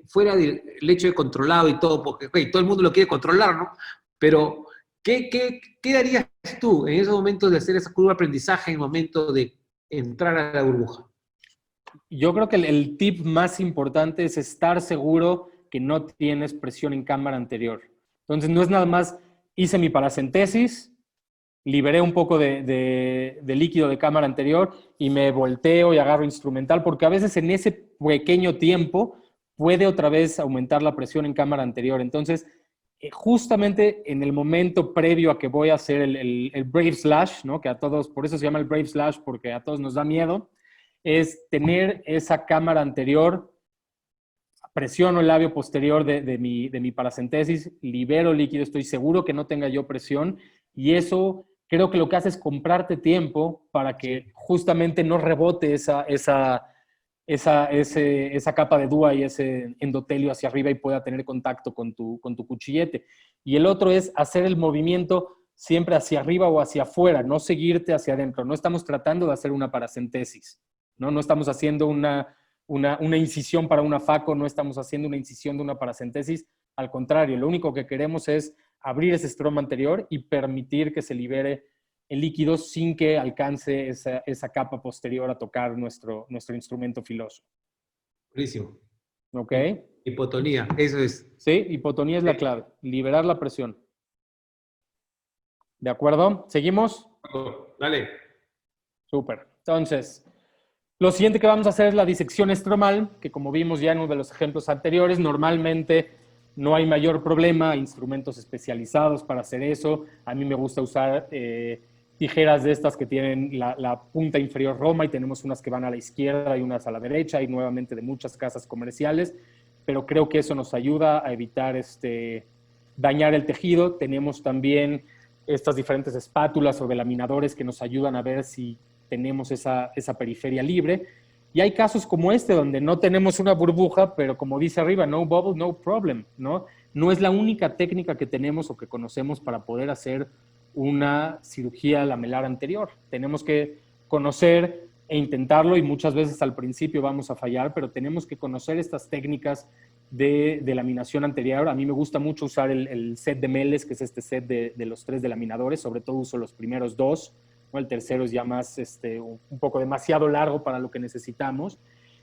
Speaker 2: fuera del hecho de controlado y todo, porque okay, todo el mundo lo quiere controlar, ¿no? Pero, ¿qué darías tú en esos momentos de hacer esa curva de aprendizaje, en el momento de entrar a la burbuja?
Speaker 3: Yo creo que el tip más importante es estar seguro que no tienes presión en cámara anterior. Entonces, no es nada más, hice mi paracentesis, liberé un poco de líquido de cámara anterior y me volteo y agarro instrumental, porque a veces en ese pequeño tiempo puede otra vez aumentar la presión en cámara anterior. Entonces, justamente en el momento previo a que voy a hacer el Brave Slash, ¿no? Que a todos, por eso se llama el Brave Slash, porque a todos nos da miedo, es tener esa cámara anterior, presiono el labio posterior de mi paracentesis, libero líquido, estoy seguro que no tenga yo presión, y eso creo que lo que hace es comprarte tiempo para que justamente no rebote esa capa de DUA y ese endotelio hacia arriba y pueda tener contacto con tu cuchillete. Y el otro es hacer el movimiento siempre hacia arriba o hacia afuera, no seguirte hacia adentro. No estamos tratando de hacer una paracentesis, no estamos haciendo una incisión para una FACO, no estamos haciendo una incisión de una paracentesis. Al contrario, lo único que queremos es abrir ese estroma anterior y permitir que se libere el líquido sin que alcance esa capa posterior a tocar nuestro instrumento filoso.
Speaker 2: Buenísimo.
Speaker 3: ¿Ok?
Speaker 2: Hipotonía, eso es.
Speaker 3: Sí, hipotonía es la clave. Liberar la presión. ¿De acuerdo? ¿Seguimos?
Speaker 2: Dale.
Speaker 3: Súper. Entonces, lo siguiente que vamos a hacer es la disección estromal, que como vimos ya en uno de los ejemplos anteriores, normalmente no hay mayor problema, hay instrumentos especializados para hacer eso. A mí me gusta usar tijeras de estas que tienen la punta inferior roma, y tenemos unas que van a la izquierda y unas a la derecha, y nuevamente de muchas casas comerciales, pero creo que eso nos ayuda a evitar dañar el tejido. Tenemos también estas diferentes espátulas o delaminadores que nos ayudan a ver si tenemos esa periferia libre. Y hay casos como este donde no tenemos una burbuja, pero como dice arriba, no bubble, no problem, ¿no? No es la única técnica que tenemos o que conocemos para poder hacer una cirugía lamelar anterior. Tenemos que conocer e intentarlo, y muchas veces al principio vamos a fallar, pero tenemos que conocer estas técnicas de laminación anterior. A mí me gusta mucho usar el set de Melles, que es este set de los 3 delaminadores. Sobre todo uso los primeros 2, ¿no? El tercero es ya más, un poco demasiado largo para lo que necesitamos.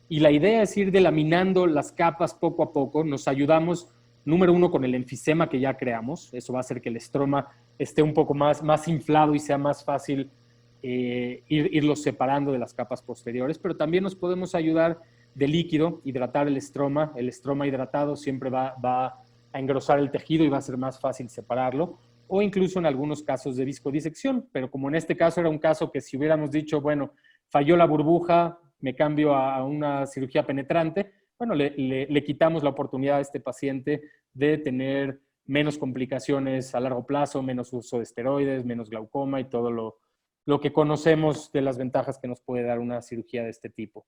Speaker 3: Y la idea es ir delaminando las capas poco a poco. Nos ayudamos, número 1, con el enfisema que ya creamos. Eso va a hacer que el estroma esté un poco más inflado y sea más fácil irlo separando de las capas posteriores. Pero también nos podemos ayudar de líquido, hidratar el estroma. El estroma hidratado siempre va a engrosar el tejido y va a ser más fácil separarlo. O incluso en algunos casos de viscodisección. Pero como en este caso era un caso que si hubiéramos dicho, bueno, falló la burbuja, me cambio a una cirugía penetrante, bueno, le quitamos la oportunidad a este paciente de tener menos complicaciones a largo plazo, menos uso de esteroides, menos glaucoma y todo lo que conocemos de las ventajas que nos puede dar una cirugía de este tipo.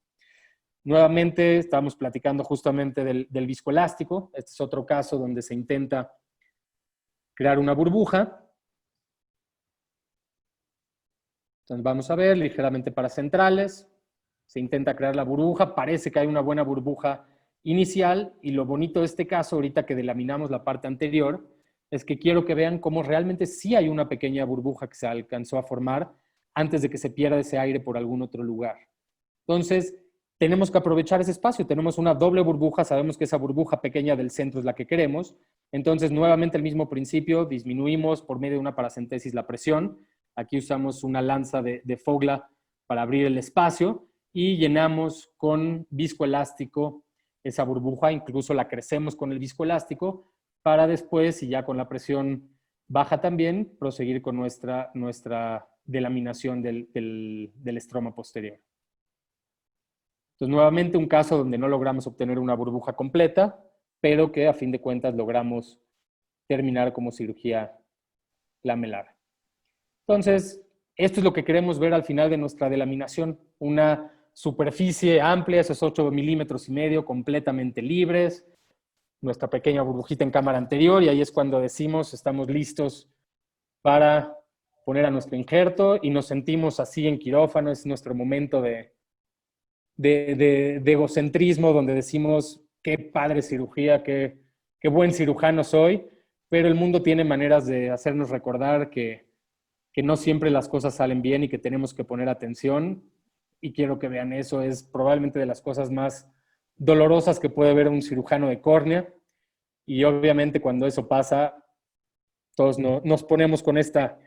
Speaker 3: Nuevamente, estábamos platicando justamente del viscoelástico. Este es otro caso donde se intenta crear una burbuja. Entonces vamos a ver ligeramente paracentrales. Se intenta crear la burbuja. Parece que hay una buena burbuja inicial, y lo bonito de este caso, ahorita que delaminamos la parte anterior, es que quiero que vean cómo realmente sí hay una pequeña burbuja que se alcanzó a formar antes de que se pierda ese aire por algún otro lugar. Entonces, tenemos que aprovechar ese espacio. Tenemos una doble burbuja, sabemos que esa burbuja pequeña del centro es la que queremos. Entonces, nuevamente el mismo principio, disminuimos por medio de una paracentesis la presión. Aquí usamos una lanza de Fogla para abrir el espacio y llenamos con viscoelástico esa burbuja, incluso la crecemos con el viscoelástico para después, y ya con la presión baja también, proseguir con nuestra delaminación del estroma posterior. Entonces, nuevamente un caso donde no logramos obtener una burbuja completa, pero que a fin de cuentas logramos terminar como cirugía lamelar. Entonces, esto es lo que queremos ver al final de nuestra delaminación, una superficie amplia, esos 8,5 milímetros, completamente libres, nuestra pequeña burbujita en cámara anterior, y ahí es cuando decimos, estamos listos para poner a nuestro injerto, y nos sentimos así en quirófano, es nuestro momento de egocentrismo, donde decimos, qué padre cirugía, qué buen cirujano soy, pero el mundo tiene maneras de hacernos recordar que no siempre las cosas salen bien y que tenemos que poner atención, y quiero que vean eso, es probablemente de las cosas más dolorosas que puede ver un cirujano de córnea, y obviamente cuando eso pasa, todos nos ponemos con esta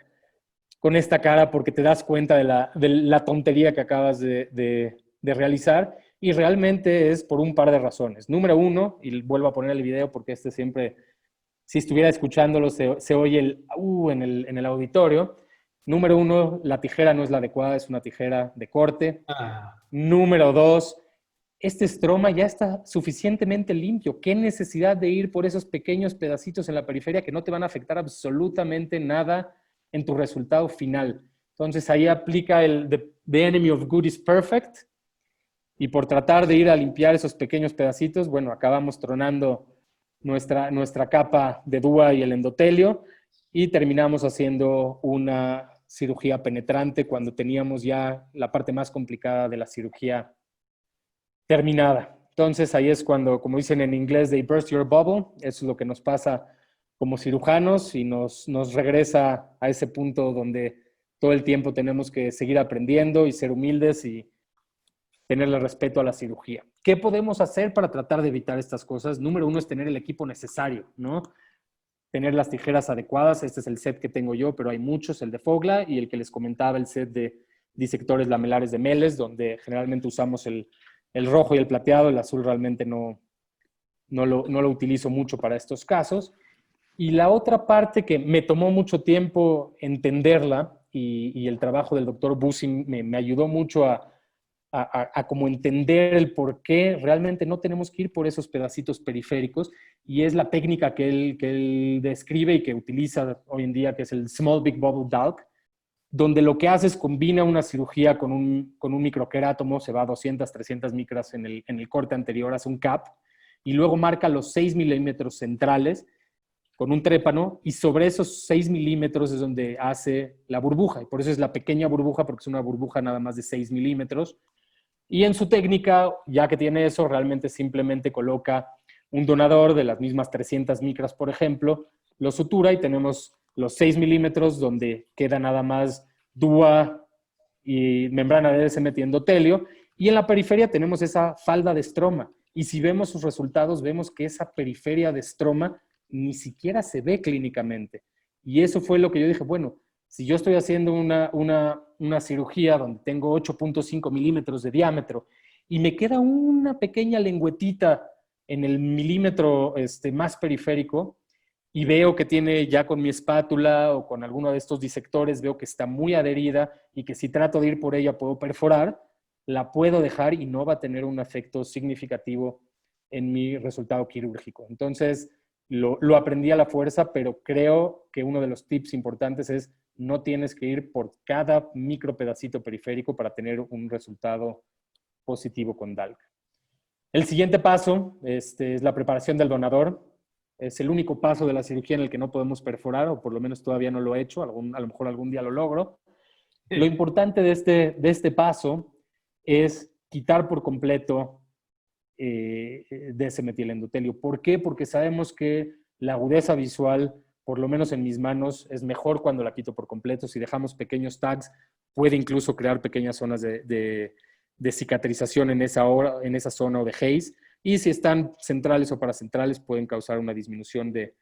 Speaker 3: cara porque te das cuenta de la tontería que acabas de realizar, y realmente es por un par de razones. Número uno, y vuelvo a poner el video porque siempre, si estuviera escuchándolo, se oye en el auditorio. Número uno, la tijera no es la adecuada, es una tijera de corte. Número dos, este estroma ya está suficientemente limpio. ¿Qué necesidad de ir por esos pequeños pedacitos en la periferia que no te van a afectar absolutamente nada en tu resultado final? Entonces ahí aplica the enemy of good is perfect, y por tratar de ir a limpiar esos pequeños pedacitos, bueno, acabamos tronando nuestra capa de DUA y el endotelio, y terminamos haciendo una cirugía penetrante cuando teníamos ya la parte más complicada de la cirugía terminada. Entonces ahí es cuando, como dicen en inglés, they burst your bubble. Eso es lo que nos pasa como cirujanos, y nos regresa a ese punto donde todo el tiempo tenemos que seguir aprendiendo y ser humildes y tenerle respeto a la cirugía. ¿Qué podemos hacer para tratar de evitar estas cosas? Número uno es tener el equipo necesario, ¿no? Tener las tijeras adecuadas. Este es el set que tengo yo, pero hay muchos, el de Fogla y el que les comentaba, el set de disectores lamelares de Melles, donde generalmente usamos el rojo y el plateado. El azul realmente no lo utilizo mucho para estos casos. Y la otra parte que me tomó mucho tiempo entenderla, y el trabajo del doctor Busi me ayudó mucho a como entender el por qué realmente no tenemos que ir por esos pedacitos periféricos, y es la técnica que él describe y que utiliza hoy en día, que es el Small Big Bubble Dalk, donde lo que hace es combina una cirugía con un microquerátomo, se va a 200, 300 micras en el corte anterior, hace un cap, y luego marca los 6 milímetros centrales con un trépano, y sobre esos 6 milímetros es donde hace la burbuja, y por eso es la pequeña burbuja, porque es una burbuja nada más de 6 milímetros. Y en su técnica, ya que tiene eso, realmente simplemente coloca un donador de las mismas 300 micras, por ejemplo, lo sutura, y tenemos los 6 milímetros donde queda nada más DUA y membrana de DSMT endotelio, y en la periferia tenemos esa falda de estroma. Y si vemos sus resultados, vemos que esa periferia de estroma ni siquiera se ve clínicamente. Y eso fue lo que yo dije, bueno, si yo estoy haciendo una cirugía donde tengo 8.5 milímetros de diámetro y me queda una pequeña lengüetita en el milímetro más periférico, y veo que tiene ya con mi espátula o con alguno de estos disectores, veo que está muy adherida y que si trato de ir por ella puedo perforar, la puedo dejar y no va a tener un efecto significativo en mi resultado quirúrgico. Entonces, lo aprendí a la fuerza, pero creo que uno de los tips importantes es no tienes que ir por cada micro pedacito periférico para tener un resultado positivo con DALK. El siguiente paso es la preparación del donador. Es el único paso de la cirugía en el que no podemos perforar, o por lo menos todavía no lo he hecho, a lo mejor algún día lo logro. Lo importante de este paso es quitar por completo DSMT-endotelio. ¿Por qué? Porque sabemos que la agudeza visual, por lo menos en mis manos, es mejor cuando la quito por completo. Si dejamos pequeños tags, puede incluso crear pequeñas zonas de de cicatrización en esa zona o de haze. Y si están centrales o paracentrales, pueden causar una disminución de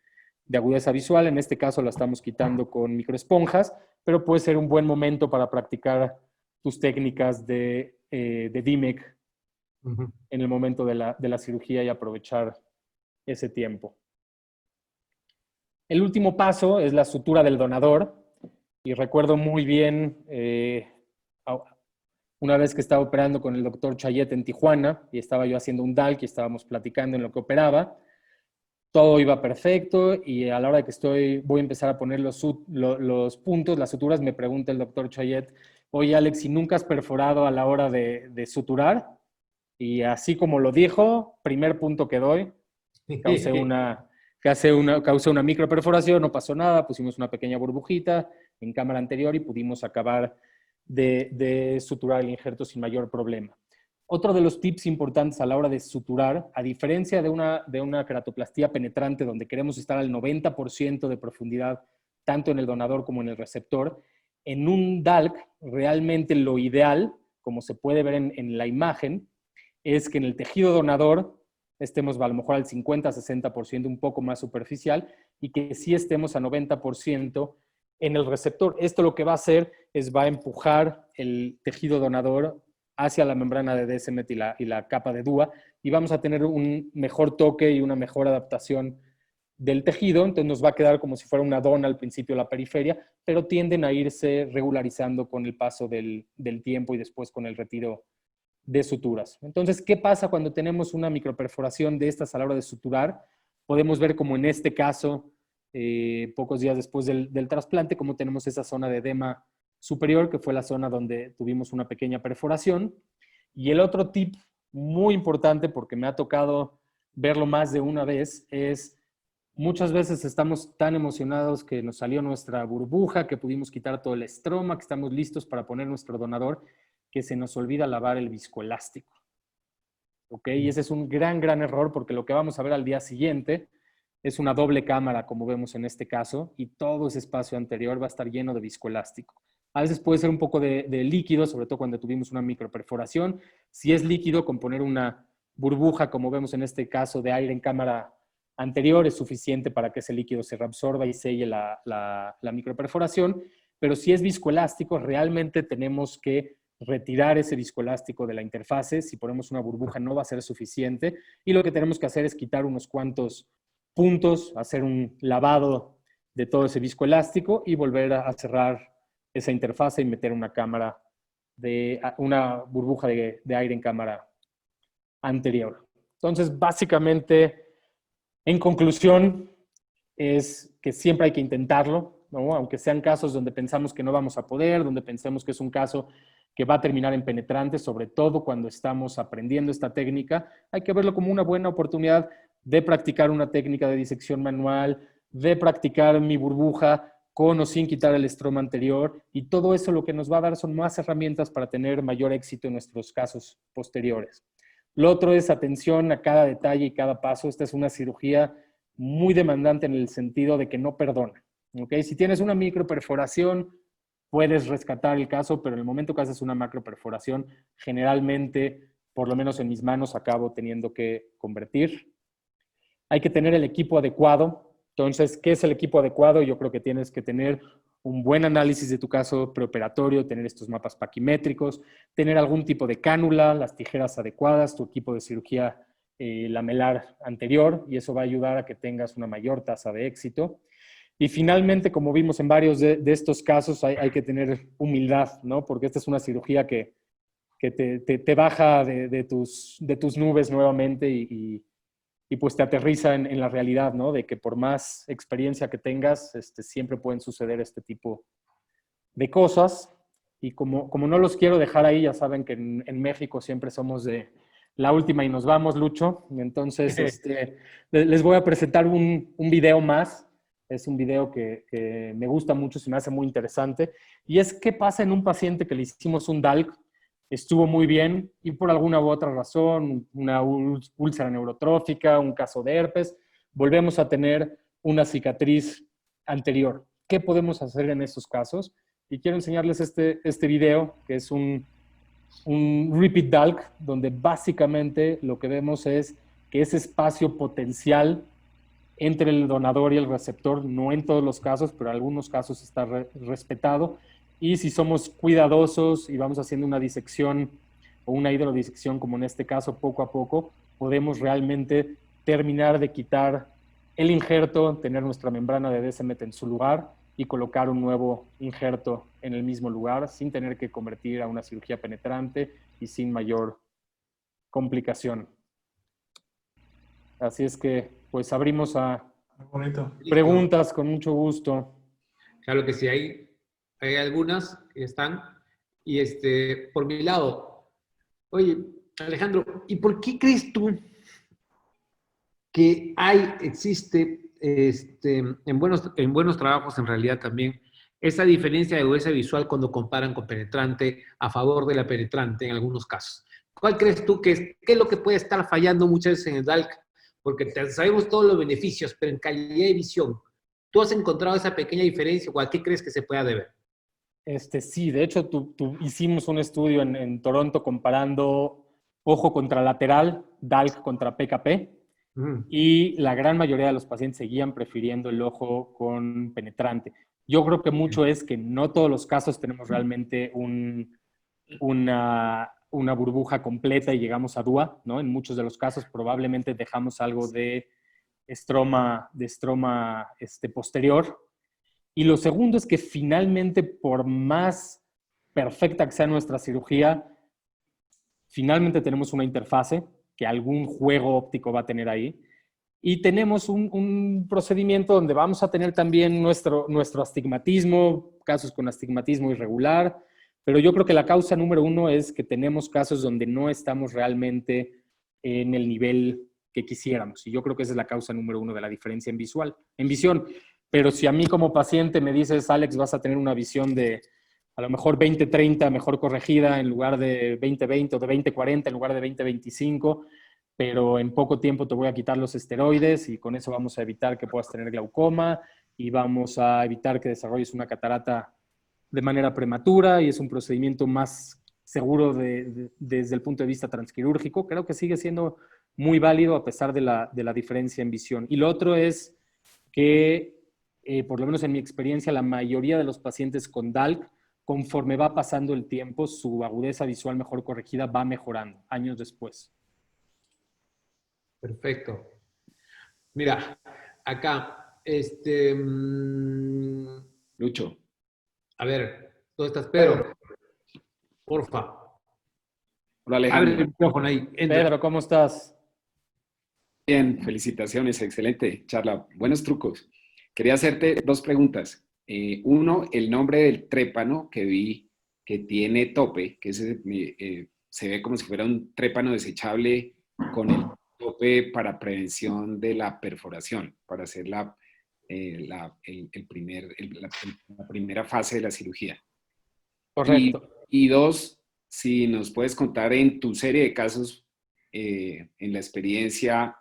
Speaker 3: agudeza visual. En este caso la estamos quitando con microesponjas, pero puede ser un buen momento para practicar tus técnicas de DMEC en el momento de la cirugía y aprovechar ese tiempo. El último paso es la sutura del donador. Y recuerdo muy bien una vez que estaba operando con el doctor Chayet en Tijuana y estaba yo haciendo un DALC y estábamos platicando en lo que operaba. Todo iba perfecto y a la hora de que voy a empezar a poner los puntos, las suturas, me pregunta el doctor Chayet, oye Alex, ¿si nunca has perforado a la hora de suturar? Y así como lo dijo, primer punto que doy, causé una microperforación, no pasó nada, pusimos una pequeña burbujita en cámara anterior y pudimos acabar de suturar el injerto sin mayor problema. Otro de los tips importantes a la hora de suturar, a diferencia de una queratoplastía penetrante donde queremos estar al 90% de profundidad, tanto en el donador como en el receptor, en un DALC realmente lo ideal, como se puede ver en la imagen, es que en el tejido donador estemos a lo mejor al 50-60%, un poco más superficial, y que sí estemos a 90% en el receptor. Esto lo que va a hacer es va a empujar el tejido donador hacia la membrana de Descemet y la capa de DUA, y vamos a tener un mejor toque y una mejor adaptación del tejido. Entonces nos va a quedar como si fuera una dona al principio la periferia, pero tienden a irse regularizando con el paso del tiempo y después con el retiro de suturas. Entonces, ¿qué pasa cuando tenemos una microperforación de estas a la hora de suturar? Podemos ver como en este caso, pocos días después del trasplante, como tenemos esa zona de edema superior, que fue la zona donde tuvimos una pequeña perforación. Y el otro tip muy importante, porque me ha tocado verlo más de una vez, es muchas veces estamos tan emocionados que nos salió nuestra burbuja, que pudimos quitar todo el estroma, que estamos listos para poner nuestro donador, que se nos olvida lavar el viscoelástico. ¿Ok? Y ese es un gran error, porque lo que vamos a ver al día siguiente es una doble cámara, como vemos en este caso, y todo ese espacio anterior va a estar lleno de viscoelástico. A veces puede ser un poco de líquido, sobre todo cuando tuvimos una microperforación. Si es líquido, con poner una burbuja, como vemos en este caso, de aire en cámara anterior, es suficiente para que ese líquido se reabsorba y selle la microperforación. Pero si es viscoelástico, realmente tenemos que retirar ese viscoelástico de la interfase. Si ponemos una burbuja no va a ser suficiente, y lo que tenemos que hacer es quitar unos cuantos puntos, hacer un lavado de todo ese viscoelástico y volver a cerrar esa interfase y meter una burbuja de aire en cámara anterior. Entonces, básicamente, en conclusión, es que siempre hay que intentarlo, ¿no? Aunque sean casos donde pensamos que no vamos a poder, donde pensemos que es un caso que va a terminar en penetrante, sobre todo cuando estamos aprendiendo esta técnica, hay que verlo como una buena oportunidad de practicar una técnica de disección manual, de practicar mi burbuja con o sin quitar el estroma anterior, y todo eso lo que nos va a dar son más herramientas para tener mayor éxito en nuestros casos posteriores. Lo otro es atención a cada detalle y cada paso. Esta es una cirugía muy demandante en el sentido de que no perdona. ¿Okay? Si tienes una microperforación, puedes rescatar el caso, pero en el momento que haces una macroperforación, generalmente, por lo menos en mis manos, acabo teniendo que convertir. Hay que tener el equipo adecuado. Entonces, ¿qué es el equipo adecuado? Yo creo que tienes que tener un buen análisis de tu caso preoperatorio, tener estos mapas paquimétricos, tener algún tipo de cánula, las tijeras adecuadas, tu equipo de cirugía lamelar anterior, y eso va a ayudar a que tengas una mayor tasa de éxito. Y finalmente, como vimos en varios de estos casos, hay que tener humildad, ¿no? Porque esta es una cirugía que te baja de tus nubes nuevamente y pues te aterriza en la realidad, ¿no? De que por más experiencia que tengas, siempre pueden suceder este tipo de cosas. Y como no los quiero dejar ahí, ya saben que en México siempre somos de la última y nos vamos, Lucho. Entonces, les voy a presentar un video más. Es un video que me gusta mucho, se me hace muy interesante. Y es qué pasa en un paciente que le hicimos un DALC, estuvo muy bien y por alguna u otra razón, una úlcera neurotrófica, un caso de herpes, volvemos a tener una cicatriz anterior. ¿Qué podemos hacer en esos casos? Y quiero enseñarles este video, que es un un repeat DALC, donde básicamente lo que vemos es que ese espacio potencial entre el donador y el receptor, no en todos los casos, pero en algunos casos está respetado. Y si somos cuidadosos y vamos haciendo una disección o una hidrodisección, como en este caso, poco a poco, podemos realmente terminar de quitar el injerto, tener nuestra membrana de DSMT en su lugar y colocar un nuevo injerto en el mismo lugar sin tener que convertir a una cirugía penetrante y sin mayor complicación. Así es que, pues, abrimos a
Speaker 4: Bonito.
Speaker 3: preguntas con mucho gusto.
Speaker 2: Claro que sí, hay algunas que están. Y por mi lado, oye, Alejandro, ¿y por qué crees tú que existe en buenos trabajos en realidad también esa diferencia de agudeza visual cuando comparan con penetrante a favor de la penetrante en algunos casos? ¿Cuál crees tú qué es lo que puede estar fallando muchas veces en el DALC? Porque sabemos todos los beneficios, pero en calidad de visión, ¿tú has encontrado esa pequeña diferencia o a qué crees que se pueda deber?
Speaker 3: Sí, de hecho, hicimos un estudio en Toronto comparando ojo contralateral, DALC contra PKP, y la gran mayoría de los pacientes seguían prefiriendo el ojo con penetrante. Yo creo que mucho es que no todos los casos tenemos realmente una burbuja completa y llegamos a DUA, ¿no? En muchos de los casos probablemente dejamos algo de estroma posterior. Y lo segundo es que finalmente, por más perfecta que sea nuestra cirugía, finalmente tenemos una interfase que algún juego óptico va a tener ahí. Y tenemos un procedimiento donde vamos a tener también nuestro astigmatismo, casos con astigmatismo irregular, pero yo creo que la causa número uno es que tenemos casos donde no estamos realmente en el nivel que quisiéramos. Y yo creo que esa es la causa número uno de la diferencia en visión. Pero si a mí como paciente me dices, Alex, vas a tener una visión de a lo mejor 20/30 mejor corregida en lugar de 20/20 o de 20/40 en lugar de 20/25, pero en poco tiempo te voy a quitar los esteroides y con eso vamos a evitar que puedas tener glaucoma y vamos a evitar que desarrolles una catarata de manera prematura y es un procedimiento más seguro desde el punto de vista transquirúrgico. Creo que sigue siendo muy válido a pesar de la diferencia en visión. Y lo otro es que, por lo menos en mi experiencia, la mayoría de los pacientes con DALC, conforme va pasando el tiempo, su agudeza visual mejor corregida va mejorando años después.
Speaker 2: Perfecto. Mira, acá,
Speaker 5: Lucho.
Speaker 2: a ver, ¿dónde estás, Pedro? Porfa.
Speaker 5: Hola,
Speaker 2: Abre
Speaker 5: Alejandro.
Speaker 2: el micrófono ahí. Entra.
Speaker 3: Pedro, ¿cómo estás?
Speaker 5: Bien, felicitaciones, excelente charla, buenos trucos. Quería hacerte dos preguntas. Uno, el nombre del trépano que vi que tiene tope, que se ve como si fuera un trépano desechable con el tope para prevención de la perforación, para hacer la primera fase de la cirugía.
Speaker 3: Correcto.
Speaker 5: Y dos, si nos puedes contar en tu serie de casos, en la experiencia,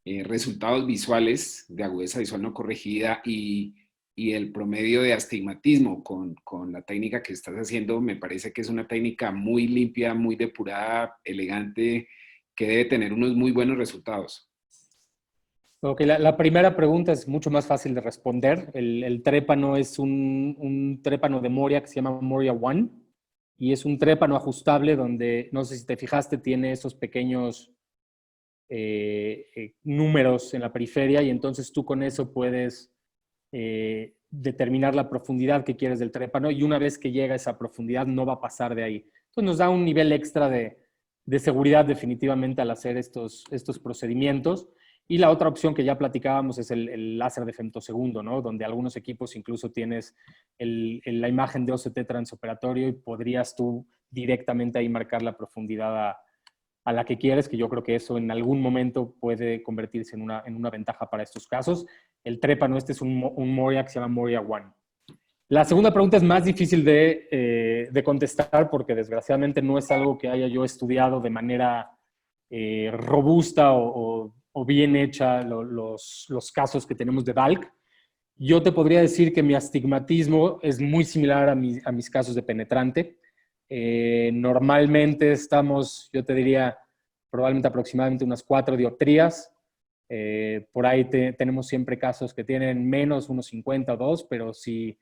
Speaker 5: resultados visuales de agudeza visual no corregida y el promedio de astigmatismo con la técnica que estás haciendo. Me parece que es una técnica muy limpia, muy depurada, elegante, que debe tener unos muy buenos resultados.
Speaker 3: Ok, la primera pregunta es mucho más fácil de responder. El trépano es un trépano de Moria que se llama Moria One y es un trépano ajustable donde, no sé si te fijaste, tiene esos pequeños números en la periferia y entonces tú con eso puedes determinar la profundidad que quieres del trépano y una vez que llega a esa profundidad no va a pasar de ahí. Entonces nos da un nivel extra de seguridad definitivamente al hacer estos procedimientos. Y la otra opción que ya platicábamos es el láser de femtosegundo, ¿no? Donde algunos equipos incluso tienes la imagen de OCT transoperatorio y podrías tú directamente ahí marcar la profundidad a la que quieres, que yo creo que eso en algún momento puede convertirse en una ventaja para estos casos. El trépano es un Moria que se llama Moria One. La segunda pregunta es más difícil de contestar porque desgraciadamente no es algo que haya yo estudiado de manera robusta o bien hecha los casos que tenemos de DALC. Yo te podría decir que mi astigmatismo es muy similar a mis casos de penetrante. Normalmente estamos, yo te diría, probablemente aproximadamente unas 4 dioptrías. Por ahí tenemos siempre casos que tienen menos, unos 50 o 2, pero si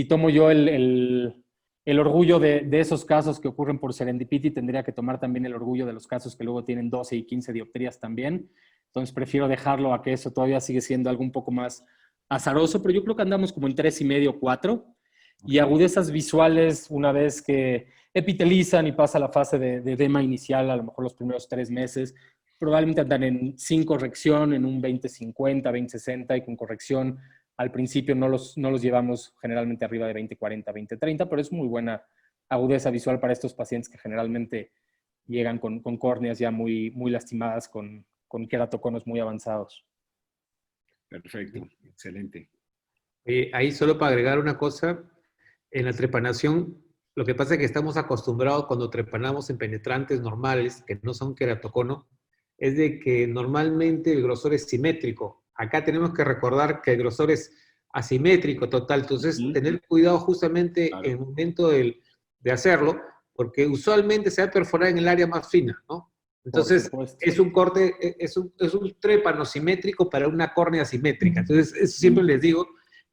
Speaker 3: tomo yo el orgullo de esos casos que ocurren por serendipity, tendría que tomar también el orgullo de los casos que luego tienen 12 y 15 dioptrías también. Entonces prefiero dejarlo a que eso todavía sigue siendo algo un poco más azaroso, pero yo creo que andamos como en 3,5 o 4. Y agudezas visuales, una vez que epitelizan y pasa la fase de edema inicial, a lo mejor los primeros 3 meses, probablemente andan sin corrección, en un 20-50, 20-60, y con corrección al principio no los llevamos generalmente arriba de 20-40, 20-30, pero es muy buena agudeza visual para estos pacientes que generalmente llegan con córneas ya muy, muy lastimadas, con queratoconos muy avanzados.
Speaker 5: Perfecto, excelente.
Speaker 2: Ahí solo para agregar una cosa, en la trepanación, lo que pasa es que estamos acostumbrados cuando trepanamos en penetrantes normales, que no son queratocono, es de que normalmente el grosor es simétrico. Acá tenemos que recordar que el grosor es asimétrico total, entonces tener cuidado justamente en el momento de hacerlo, porque usualmente se va a perforar en el área más fina, ¿no? Entonces, es un corte, es un trépano simétrico para una córnea simétrica. Entonces, eso siempre les digo.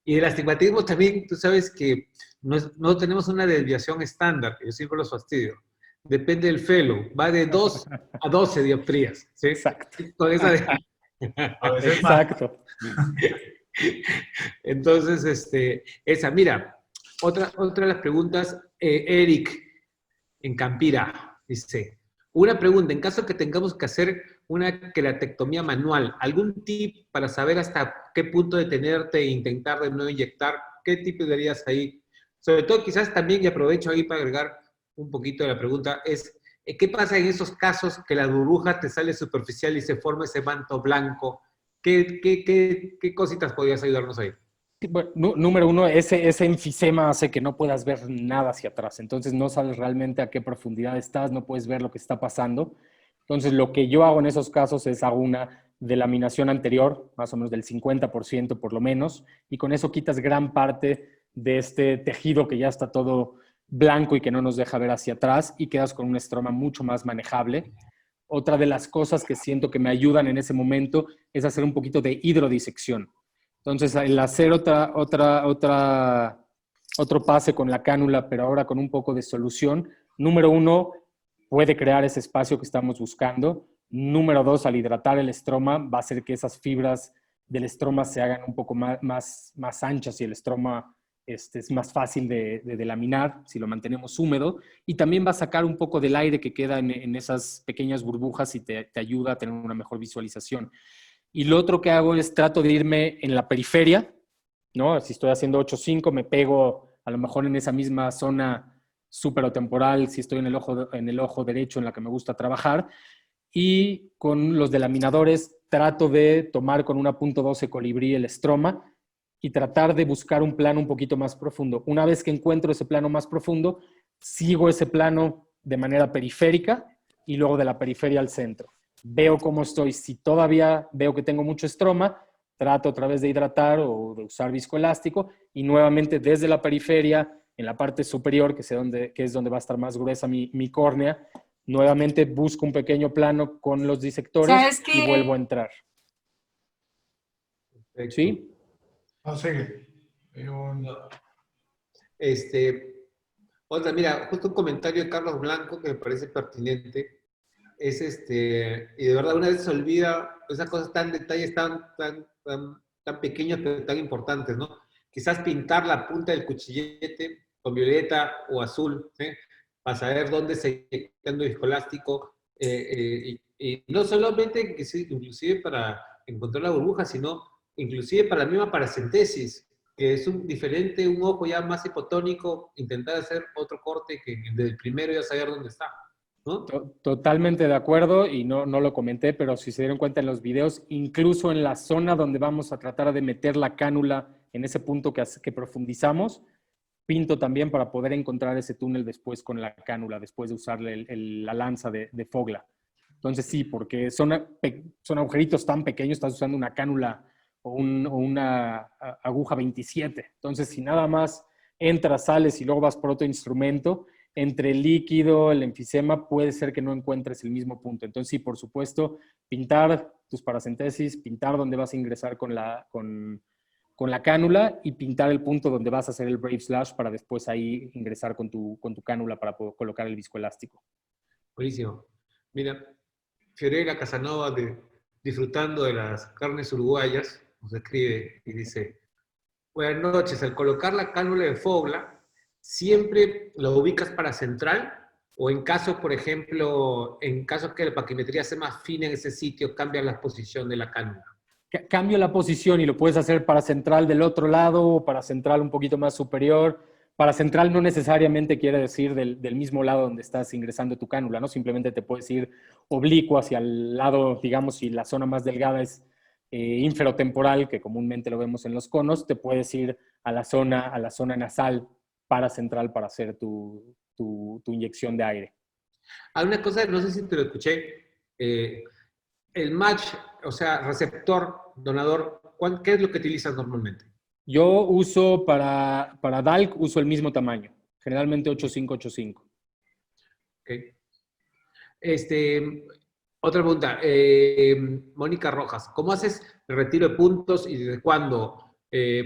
Speaker 2: Y el astigmatismo también, tú sabes que no tenemos una desviación estándar, yo siempre los fastidio. Depende del fellow, va de 2 a 12 dioptrías, ¿sí?
Speaker 3: Exacto.
Speaker 2: Con esa
Speaker 4: A veces más.
Speaker 3: Exacto.
Speaker 2: Entonces, esa, mira, otra de las preguntas, Eric, en Campira, dice, una pregunta, en caso que tengamos que hacer una queratectomía manual, ¿algún tip para saber hasta qué punto detenerte e intentar de no inyectar? ¿Qué tip darías ahí? Sobre todo, quizás también, y aprovecho ahí para agregar un poquito de la pregunta, es, ¿qué pasa en esos casos que la burbuja te sale superficial y se forma ese manto blanco? ¿Qué cositas podrías ayudarnos ahí?
Speaker 3: Bueno, número uno, ese enfisema hace que no puedas ver nada hacia atrás. Entonces no sabes realmente a qué profundidad estás, no puedes ver lo que está pasando. Entonces lo que yo hago en esos casos es hago una delaminación anterior, más o menos del 50% por lo menos, y con eso quitas gran parte de este tejido que ya está todo blanco y que no nos deja ver hacia atrás, y quedas con un estroma mucho más manejable. Otra de las cosas que siento que me ayudan en ese momento es hacer un poquito de hidrodisección. Entonces, el hacer otro pase con la cánula, pero ahora con un poco de solución, número uno, puede crear ese espacio que estamos buscando. Número dos, al hidratar el estroma, va a hacer que esas fibras del estroma se hagan un poco más anchas y el estroma es más fácil de laminar si lo mantenemos húmedo. Y también va a sacar un poco del aire que queda en esas pequeñas burbujas y te ayuda a tener una mejor visualización. Y lo otro que hago es trato de irme en la periferia, ¿no? Si estoy haciendo 8-5, me pego a lo mejor en esa misma zona superotemporal, si estoy en el ojo derecho en la que me gusta trabajar. Y con los delaminadores trato de tomar con una .12 colibrí el estroma y tratar de buscar un plano un poquito más profundo. Una vez que encuentro ese plano más profundo, sigo ese plano de manera periférica y luego de la periferia al centro. Veo cómo estoy. Si todavía veo que tengo mucho estroma, trato otra vez de hidratar o de usar viscoelástico y nuevamente desde la periferia, en la parte superior, que es donde va a estar más gruesa mi córnea, nuevamente busco un pequeño plano con los disectores y vuelvo a entrar.
Speaker 2: Perfecto.
Speaker 3: ¿Sí?
Speaker 4: No, sigue.
Speaker 2: Otra, mira, justo un comentario de Carlos Blanco que me parece pertinente. Es y de verdad una vez se olvida esas cosas detalles tan pequeños pero tan importantes, ¿no? Quizás pintar la punta del cuchillete con violeta o azul, ¿sí? Para saber dónde se está inyectando viscoelástico, y no solamente inclusive para encontrar la burbuja, sino inclusive para la misma paracentesis, que es un ojo ya más hipotónico, intentar hacer otro corte que desde el primero ya saber dónde está, ¿no?
Speaker 3: Totalmente de acuerdo, y no lo comenté, pero si se dieron cuenta en los videos, incluso en la zona donde vamos a tratar de meter la cánula, en ese punto que profundizamos, pinto también para poder encontrar ese túnel después con la cánula, después de usarle la lanza de Fogla. Entonces sí, porque son agujeritos tan pequeños, estás usando una cánula o una aguja 27. Entonces, si nada más entras, sales y luego vas por otro instrumento, entre el líquido, el enfisema, puede ser que no encuentres el mismo punto. Entonces, sí, por supuesto, pintar tus paracentesis, pintar donde vas a ingresar con la cánula y pintar el punto donde vas a hacer el Brave Slash para después ahí ingresar con tu cánula para poder colocar el viscoelástico.
Speaker 2: Buenísimo. Mira, Fiorella Casanova, disfrutando de las carnes uruguayas, nos escribe y dice: buenas noches, al colocar la cánula de Fogla, ¿siempre lo ubicas para central? O en caso, por ejemplo, en caso que la paquimetría sea más fina en ese sitio, cambias la posición de la cánula.
Speaker 3: Cambio la posición y lo puedes hacer para central del otro lado o para central un poquito más superior. Para central no necesariamente quiere decir del mismo lado donde estás ingresando tu cánula, ¿no? Simplemente te puedes ir oblicuo hacia el lado, digamos, si la zona más delgada es inferotemporal, que comúnmente lo vemos en los conos, te puedes ir a la zona nasal paracentral para hacer tu inyección de aire.
Speaker 2: Hay una cosa, no sé si te lo escuché, el match, o sea, receptor, donador, ¿qué es lo que utilizas normalmente?
Speaker 3: Yo uso para DALC, uso el mismo tamaño, generalmente 8585.
Speaker 2: Okay. Otra pregunta, Mónica Rojas, ¿cómo haces el retiro de puntos y desde cuándo?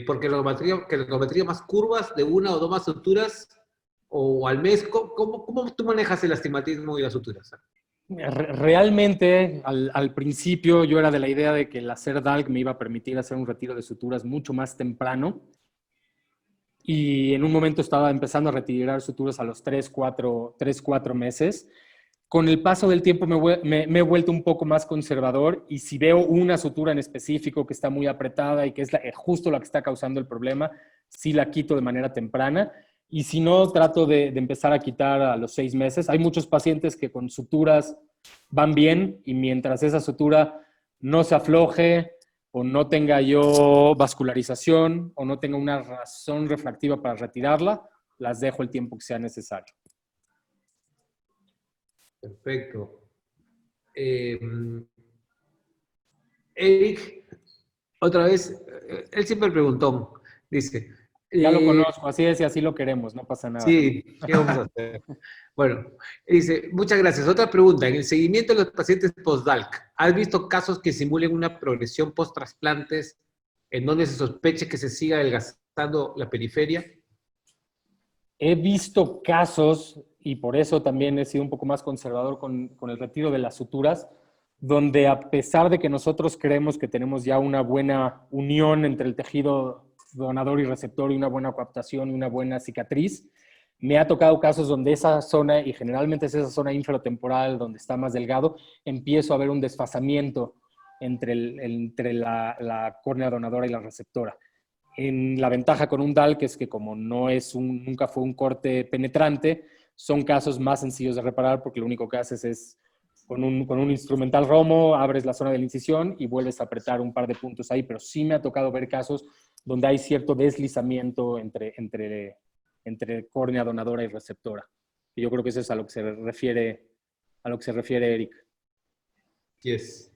Speaker 2: Porque la geometría más curvas de una o dos más suturas o al mes, ¿cómo tú manejas el astigmatismo y las suturas?
Speaker 3: Realmente, al principio yo era de la idea de que el hacer DALC me iba a permitir hacer un retiro de suturas mucho más temprano. Y en un momento estaba empezando a retirar suturas a los 3-4 meses. Con el paso del tiempo me he vuelto un poco más conservador y si veo una sutura en específico que está muy apretada y que es justo la que está causando el problema, sí la quito de manera temprana. Y si no, trato de empezar a quitar a los 6 meses. Hay muchos pacientes que con suturas van bien y mientras esa sutura no se afloje o no tenga yo vascularización o no tenga una razón refractiva para retirarla, las dejo el tiempo que sea necesario.
Speaker 2: Perfecto. Eric, otra vez, él siempre preguntó, dice...
Speaker 3: Ya lo conozco, así es y así lo queremos, no pasa nada.
Speaker 2: Sí, ¿qué vamos a hacer? Bueno, dice, muchas gracias. Otra pregunta, en el seguimiento de los pacientes post-DALC, ¿has visto casos que simulen una progresión post-trasplantes en donde se sospeche que se siga adelgazando la periferia?
Speaker 3: He visto casos, y por eso también he sido un poco más conservador con el retiro de las suturas, donde a pesar de que nosotros creemos que tenemos ya una buena unión entre el tejido donador y receptor y una buena coaptación y una buena cicatriz, me ha tocado casos donde esa zona, y generalmente es esa zona inferotemporal donde está más delgado, empiezo a ver un desfasamiento entre la córnea donadora y la receptora. En la ventaja con un DALC es que como nunca fue un corte penetrante, son casos más sencillos de reparar porque lo único que haces es con un instrumental Romo, abres la zona de la incisión y vuelves a apretar un par de puntos ahí, pero sí me ha tocado ver casos donde hay cierto deslizamiento entre córnea donadora y receptora. Y yo creo que eso es a lo que se refiere Eric.
Speaker 2: Yes.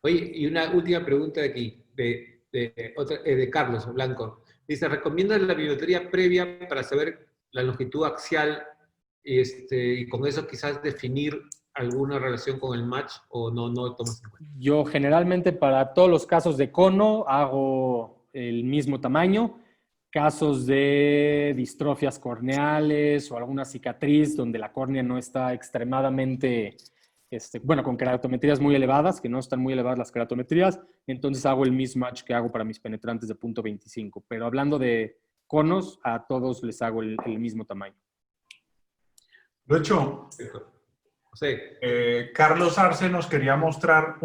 Speaker 2: Oye, y una última pregunta de aquí, de Carlos Blanco. Dice, ¿recomiendas la bibliometría previa para saber la longitud axial y con eso quizás definir alguna relación con el match o no tomas en cuenta?
Speaker 3: Yo generalmente para todos los casos de cono hago el mismo tamaño. Casos de distrofias corneales o alguna cicatriz donde la córnea no está extremadamente, con keratometrías muy elevadas, que no están muy elevadas las keratometrías, entonces hago el mismatch que hago para mis penetrantes de punto 25. Pero hablando de conos, a todos les hago el mismo tamaño.
Speaker 4: Lucho,
Speaker 2: Sí.
Speaker 4: Carlos Arce nos quería mostrar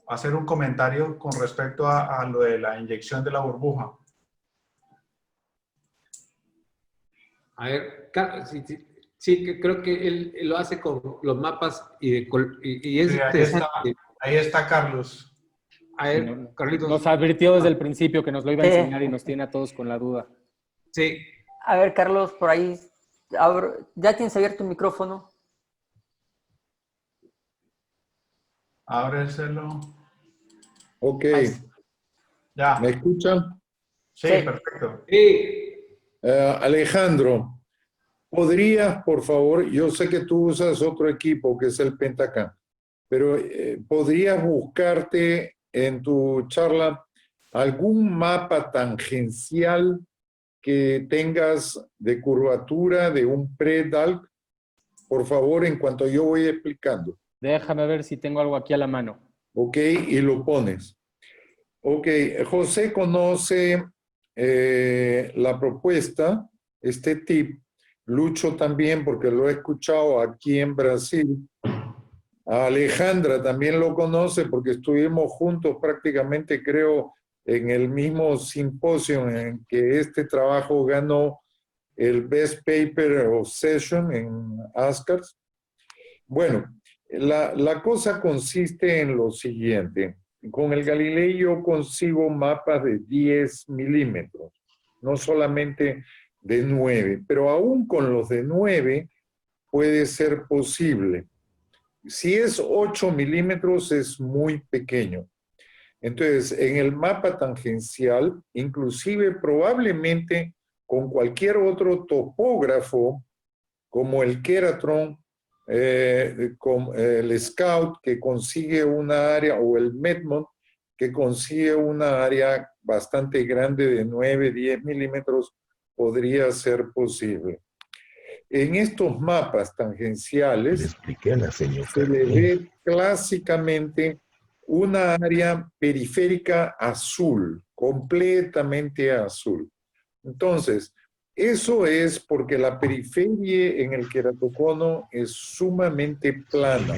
Speaker 4: hacer un comentario con respecto a lo de la inyección de la burbuja.
Speaker 2: A ver, sí, que creo que él lo hace con los mapas y es
Speaker 4: Sí,
Speaker 2: interesante.
Speaker 4: Ahí está Carlos.
Speaker 2: A ver, Carlitos.
Speaker 3: Nos advirtió desde el principio que nos lo iba a enseñar y nos tiene a todos con la duda.
Speaker 2: Sí.
Speaker 1: A ver, Carlos, por ahí, ¿ya tienes abierto el micrófono?
Speaker 4: Ábreselo.
Speaker 6: Ok.
Speaker 4: Ya.
Speaker 6: ¿Me escuchan?
Speaker 4: Sí,
Speaker 1: Sí.
Speaker 4: perfecto.
Speaker 2: Sí.
Speaker 6: Alejandro, ¿Podrías, por favor, yo sé que tú usas otro equipo que es el Pentacam, pero ¿podrías buscarte en tu charla algún mapa tangencial que tengas de curvatura de un pre-DALC? Por favor, en cuanto yo voy explicando.
Speaker 3: Déjame ver si tengo algo aquí a la mano.
Speaker 6: Ok, y lo pones. Ok, José conoce la propuesta, este tip. Lucho también, porque lo he escuchado aquí en Brasil. A Alejandra también lo conoce, porque estuvimos juntos prácticamente, creo, en el mismo simposio en que este trabajo ganó el Best Paper of Session en ASCARS. Bueno, la cosa consiste en lo siguiente. Con el Galilei yo consigo mapas de 10 milímetros, no solamente de 9, pero aún con los de 9 puede ser posible. Si es 8 milímetros es muy pequeño. Entonces, en el mapa tangencial, inclusive probablemente con cualquier otro topógrafo, como el Keratron, con el Scout, que consigue una área, o el Medmont, que consigue una área bastante grande de 9, 10 milímetros, podría ser posible. En estos mapas tangenciales, se le ve clásicamente una área periférica azul, completamente azul. Entonces, eso es porque la periferia en el queratocono es sumamente plana.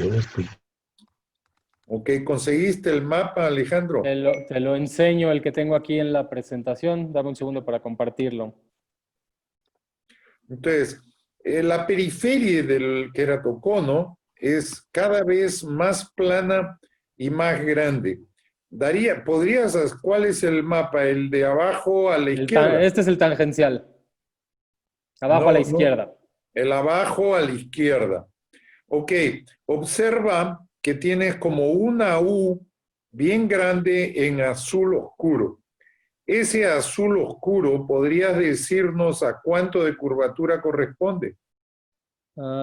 Speaker 6: Ok, ¿conseguiste el mapa, Alejandro?
Speaker 3: Te lo enseño, el que tengo aquí en la presentación. Dame un segundo para compartirlo.
Speaker 6: Entonces, la periferia del queratocono es cada vez más plana y más grande. ¿Cuál es el mapa? ¿El de abajo a la izquierda?
Speaker 3: Este es el tangencial. Abajo a la izquierda.
Speaker 6: El abajo a la izquierda. Ok, observa que tienes como una U bien grande en azul oscuro. Ese azul oscuro, ¿podrías decirnos a cuánto de curvatura corresponde?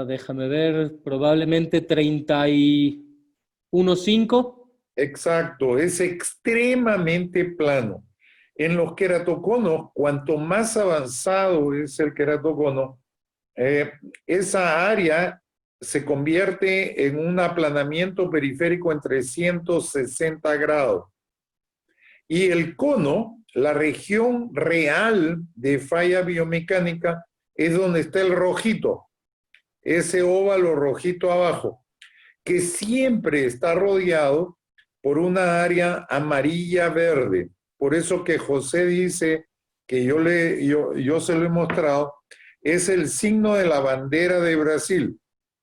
Speaker 3: Déjame ver, probablemente 31,5.
Speaker 6: Exacto, es extremadamente plano. En los queratoconos, cuanto más avanzado es el queratocono, esa área se convierte en un aplanamiento periférico en 360 grados. Y el cono, la región real de falla biomecánica, es donde está el rojito, ese óvalo rojito abajo, que siempre está rodeado por una área amarilla-verde. Por eso que José dice, que yo se lo he mostrado, es el signo de la bandera de Brasil,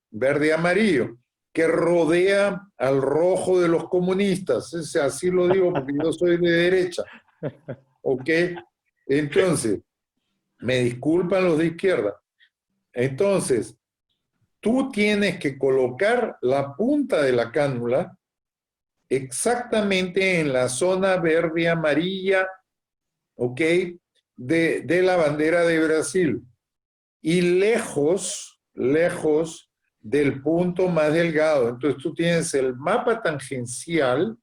Speaker 6: verde-amarillo, que rodea al rojo de los comunistas. Así lo digo porque yo soy de derecha. ¿Ok? Entonces, me disculpan los de izquierda. Entonces, tú tienes que colocar la punta de la cánula exactamente en la zona verde-amarilla, ¿ok? De la bandera de Brasil. Y lejos del punto más delgado. Entonces tú tienes el mapa tangencial,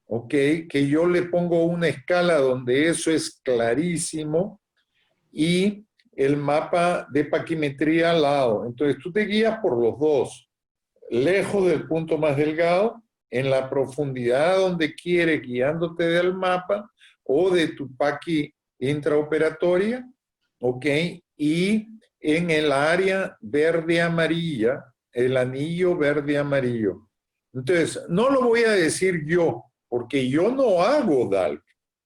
Speaker 6: ¿ok? Que yo le pongo una escala donde eso es clarísimo, y el mapa de paquimetría al lado. Entonces tú te guías por los dos, lejos del punto más delgado, en la profundidad donde quieres, guiándote del mapa o de tu paqui intraoperatoria, ¿ok? Y en el área verde-amarilla, el anillo verde-amarillo. Entonces, no lo voy a decir yo, porque yo no hago DALC.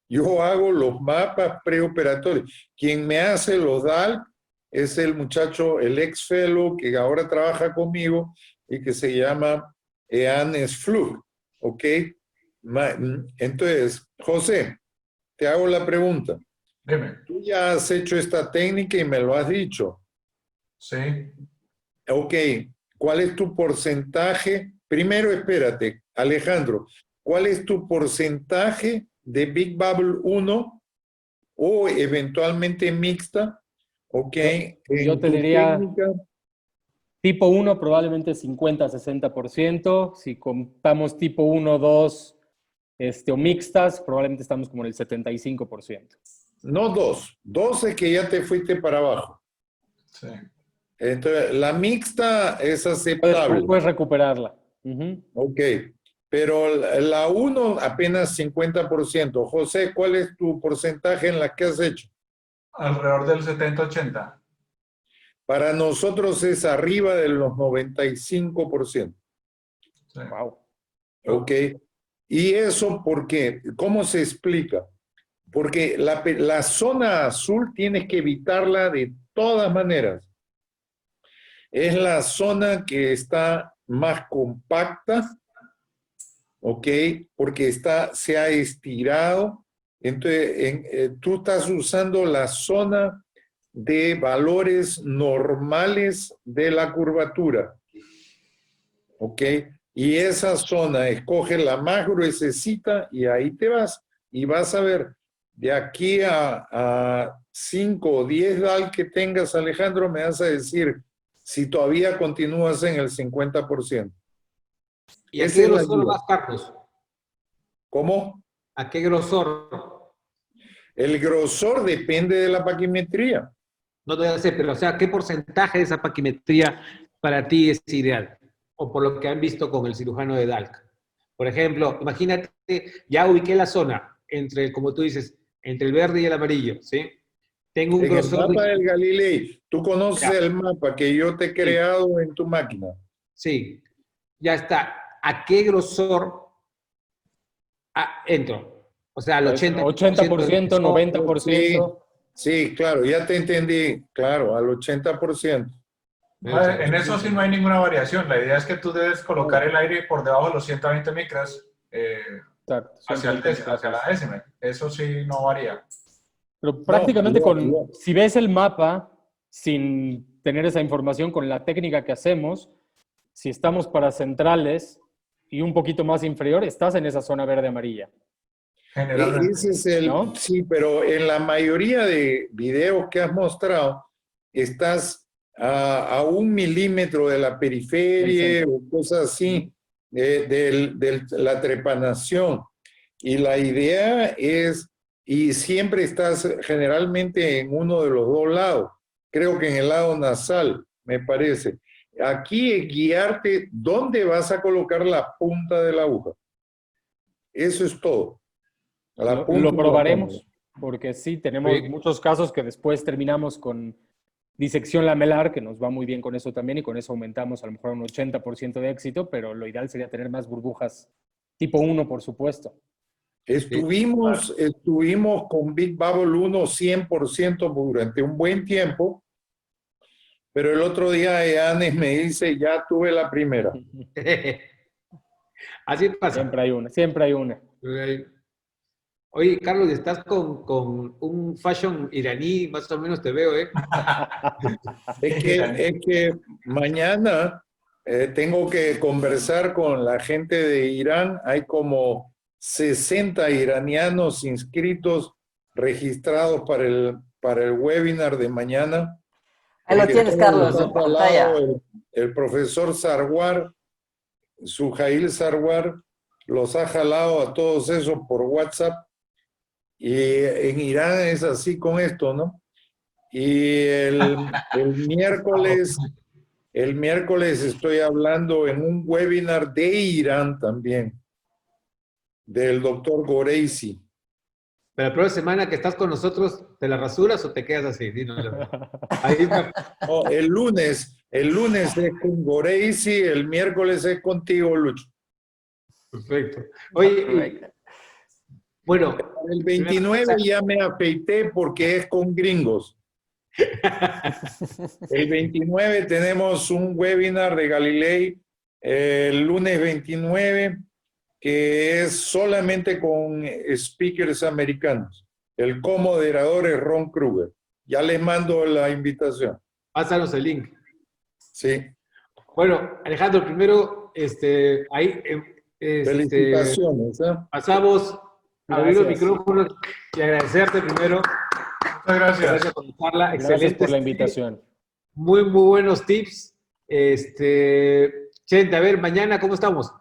Speaker 6: Yo hago los mapas preoperatorios. Quien me hace los DALC es el muchacho, el ex-fellow que ahora trabaja conmigo y que se llama Eanes Flug. ¿Ok? Entonces, José, te hago la pregunta.
Speaker 4: Dime.
Speaker 6: Tú ya has hecho esta técnica y me lo has dicho.
Speaker 4: Sí.
Speaker 6: Ok, ¿cuál es tu porcentaje? Primero, espérate, Alejandro, ¿cuál es tu porcentaje de Big Bubble 1 o eventualmente mixta Ok.
Speaker 3: Yo
Speaker 6: En
Speaker 3: te
Speaker 6: tu
Speaker 3: diría
Speaker 6: técnica,
Speaker 3: tipo 1 probablemente 50-60%. Si contamos tipo 1, 2 o mixtas, probablemente estamos como en el 75%.
Speaker 6: no dos. Dos es que ya te fuiste para abajo.
Speaker 4: Sí.
Speaker 6: Entonces, la mixta es aceptable.
Speaker 3: Puedes recuperarla. Ujú.
Speaker 6: Ok. Pero la uno apenas 50%. José, ¿cuál es tu porcentaje en la que has hecho?
Speaker 4: Alrededor del 70-80.
Speaker 6: Para nosotros es arriba de los 95%.
Speaker 4: Sí.
Speaker 3: Wow.
Speaker 6: ¿Ok? ¿Y eso por qué? ¿Cómo se explica? Porque la zona azul tienes que evitarla de todas maneras. Es la zona que está más compacta, ¿ok? Porque se ha estirado. Entonces, tú estás usando la zona de valores normales de la curvatura, ¿ok? Y esa zona, escoge la más gruesecita y ahí te vas. Y vas a ver, de aquí a 5 o 10 DAL que tengas, Alejandro, me vas a decir si todavía continúas en el 50%.
Speaker 2: ¿Y a
Speaker 6: Esa
Speaker 2: qué
Speaker 6: es la
Speaker 2: grosor
Speaker 6: guía.
Speaker 2: vas, Carlos?
Speaker 6: ¿Cómo?
Speaker 2: ¿A qué grosor?
Speaker 6: El grosor depende de la paquimetría.
Speaker 2: No te voy a hacer, pero o sea, ¿qué porcentaje de esa paquimetría para ti es ideal? O por lo que han visto con el cirujano de Dalk. Por ejemplo, imagínate, ya ubiqué la zona entre, como tú dices, entre el verde y el amarillo, ¿sí? Tengo un
Speaker 6: En el
Speaker 2: grosor
Speaker 6: mapa
Speaker 2: de...
Speaker 6: del Galilei, tú conoces
Speaker 2: Ya,
Speaker 6: el mapa que yo te he
Speaker 2: sí,
Speaker 6: creado en tu máquina.
Speaker 2: sí, ya está. ¿A qué grosor entro? O sea, al
Speaker 3: Pues
Speaker 2: 80% de
Speaker 3: 80%,
Speaker 2: grosor.
Speaker 6: Sí,
Speaker 3: 90%.
Speaker 6: sí, claro, ya te entendí, claro, al 80%.
Speaker 4: En eso sí no hay ninguna variación. La idea es que tú debes colocar el aire por debajo de los 120 micras
Speaker 3: Exacto,
Speaker 4: hacia,
Speaker 3: 120
Speaker 4: hacia la
Speaker 3: micras.
Speaker 4: décima. Eso sí no varía.
Speaker 3: Pero
Speaker 6: No,
Speaker 3: prácticamente si ves el mapa sin tener esa información con la técnica que hacemos, si estamos para centrales y un poquito más inferior, estás en esa zona verde-amarilla,
Speaker 4: Generalmente.
Speaker 6: ese es
Speaker 3: ¿no?
Speaker 6: sí, pero en la mayoría de videos que has mostrado, estás a 1 milímetro de la
Speaker 3: Del
Speaker 6: periferia
Speaker 3: centro.
Speaker 6: o cosas así, de la trepanación. Y la idea es, y siempre estás generalmente en uno de los dos lados, creo que en el lado nasal, me parece. Aquí es guiarte dónde vas a colocar la punta de la aguja. Eso es todo. A la punta
Speaker 3: Lo
Speaker 6: de la cámara.
Speaker 3: probaremos, porque sí, tenemos
Speaker 2: Oye,
Speaker 3: muchos casos que después terminamos con disección lamelar, que nos va muy bien con eso también, y con eso aumentamos a lo mejor un 80% de éxito, pero lo ideal sería tener más burbujas tipo 1, por supuesto.
Speaker 6: Estuvimos con Big Bubble 1 100% durante un buen tiempo, pero el otro día Eanes me dice, ya tuve la primera.
Speaker 2: así pasa.
Speaker 3: Siempre hay una, siempre hay una.
Speaker 2: Oye, Carlos, estás con un fashion iraní, más o menos te veo, ¿eh?
Speaker 6: Es que mañana tengo que conversar con la gente de Irán. Hay como 60 iranianos inscritos, registrados para el webinar de mañana.
Speaker 1: Ahí lo
Speaker 6: Porque
Speaker 1: tienes,
Speaker 6: todos
Speaker 1: Carlos,
Speaker 6: los
Speaker 1: en
Speaker 6: ha jalado
Speaker 1: pantalla.
Speaker 6: el profesor Sarwar, Suhail Sarwar, los ha jalado a todos esos por WhatsApp. Y en Irán es así con esto, ¿no? Y el miércoles estoy hablando en un webinar de Irán también, del doctor Goreisi.
Speaker 2: Pero la próxima semana que estás con nosotros, ¿te la rasuras o te quedas así? Dinos la verdad. Ahí está.
Speaker 6: No, el lunes es con Goreisi, el miércoles es contigo, Lucho.
Speaker 2: Perfecto. Oye, bueno,
Speaker 6: El 29 ya me afeité porque es con gringos. El 29 tenemos un webinar de Galilei, el lunes 29, que es solamente con speakers americanos. El co-moderador es Ron Kruger. Ya les mando la invitación.
Speaker 2: pásanos el link.
Speaker 6: Sí.
Speaker 2: Bueno, Alejandro, primero, ahí,
Speaker 6: Felicitaciones. ¿Eh?
Speaker 2: pasamos a abrir los
Speaker 3: Gracias.
Speaker 2: micrófonos y agradecerte primero.
Speaker 4: Muchas gracias.
Speaker 2: Gracias por la charla.
Speaker 3: Gracias
Speaker 2: Excelente.
Speaker 3: por la invitación.
Speaker 2: Muy, muy buenos tips. Chente, a ver, mañana, ¿cómo estamos?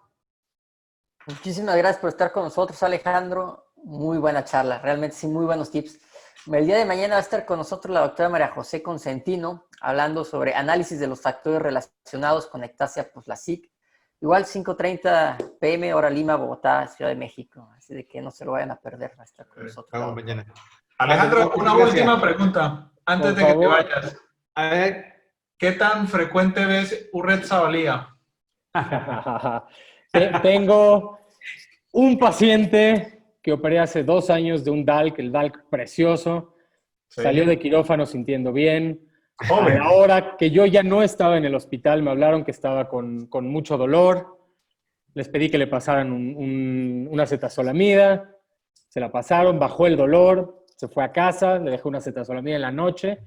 Speaker 1: Muchísimas gracias por estar con nosotros, Alejandro. Muy buena charla, realmente sí, muy buenos tips. El día de mañana va a estar con nosotros la doctora María José Consentino, hablando sobre análisis de los factores relacionados con ectasia plus la SIC. Igual 5:30 p.m. hora Lima, Bogotá, Ciudad de México. Así de que no se lo vayan a perder, va a estar con nosotros.
Speaker 2: Vamos mañana.
Speaker 4: Alejandro, una
Speaker 2: Gracias.
Speaker 4: última pregunta antes
Speaker 3: Por
Speaker 4: de que te
Speaker 3: favor.
Speaker 4: vayas.
Speaker 2: A ver.
Speaker 4: ¿Qué tan frecuente ves Urret Zavalía?
Speaker 3: Tengo un paciente que operé hace 2 años de un DALC, el DALC precioso.
Speaker 4: Sí.
Speaker 3: Salió de quirófano sintiendo bien.
Speaker 4: Joven.
Speaker 3: Ahora que yo ya no estaba en el hospital, me hablaron que estaba con mucho dolor. Les pedí que le pasaran una acetazolamida. Se la pasaron, bajó el dolor, se fue a casa, le dejé una acetazolamida en la noche.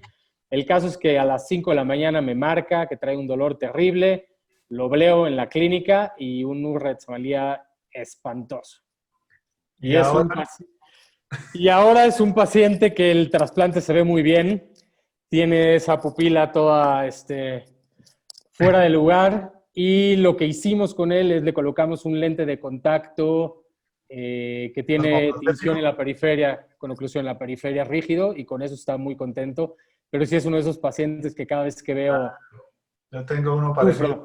Speaker 3: El caso es que a las 5 de la mañana me marca que trae un dolor terrible. Lo veo en la clínica y un Urret Zavalía espantoso.
Speaker 4: ¿Y ahora?
Speaker 3: Y ahora es un paciente que el trasplante se ve muy bien. Tiene esa pupila toda fuera de lugar. Y lo que hicimos con él es le colocamos un lente de contacto que tiene tinción en la periferia, con oclusión en la periferia rígido, y con eso está muy contento. Pero sí es uno de esos pacientes que cada vez que veo...
Speaker 4: Yo tengo uno parecido.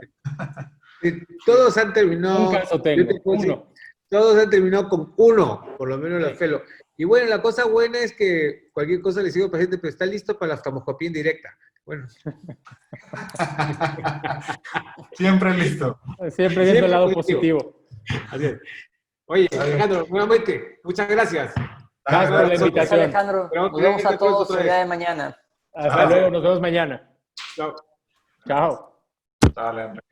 Speaker 2: Todos han terminado.
Speaker 3: Un caso tengo,
Speaker 2: yo te puedo decir,
Speaker 3: uno.
Speaker 2: todos han terminado con 1, por lo menos la felo. Y bueno, la cosa buena es que cualquier cosa le sigo al paciente, pero está listo para la oftalmoscopía indirecta. Bueno.
Speaker 4: Siempre listo.
Speaker 3: Siempre viendo el lado positivo.
Speaker 2: Así es. Oye, Alejandro, nuevamente, muchas gracias.
Speaker 3: Gracias por la
Speaker 1: Gracias,
Speaker 3: invitación.
Speaker 1: Alejandro.
Speaker 2: Pero
Speaker 1: Nos vemos a
Speaker 2: que
Speaker 1: todos
Speaker 2: otra
Speaker 1: el día
Speaker 2: vez.
Speaker 1: de mañana.
Speaker 3: Hasta luego, nos vemos mañana.
Speaker 2: Chao.
Speaker 3: Chao.
Speaker 4: Dale, hombre.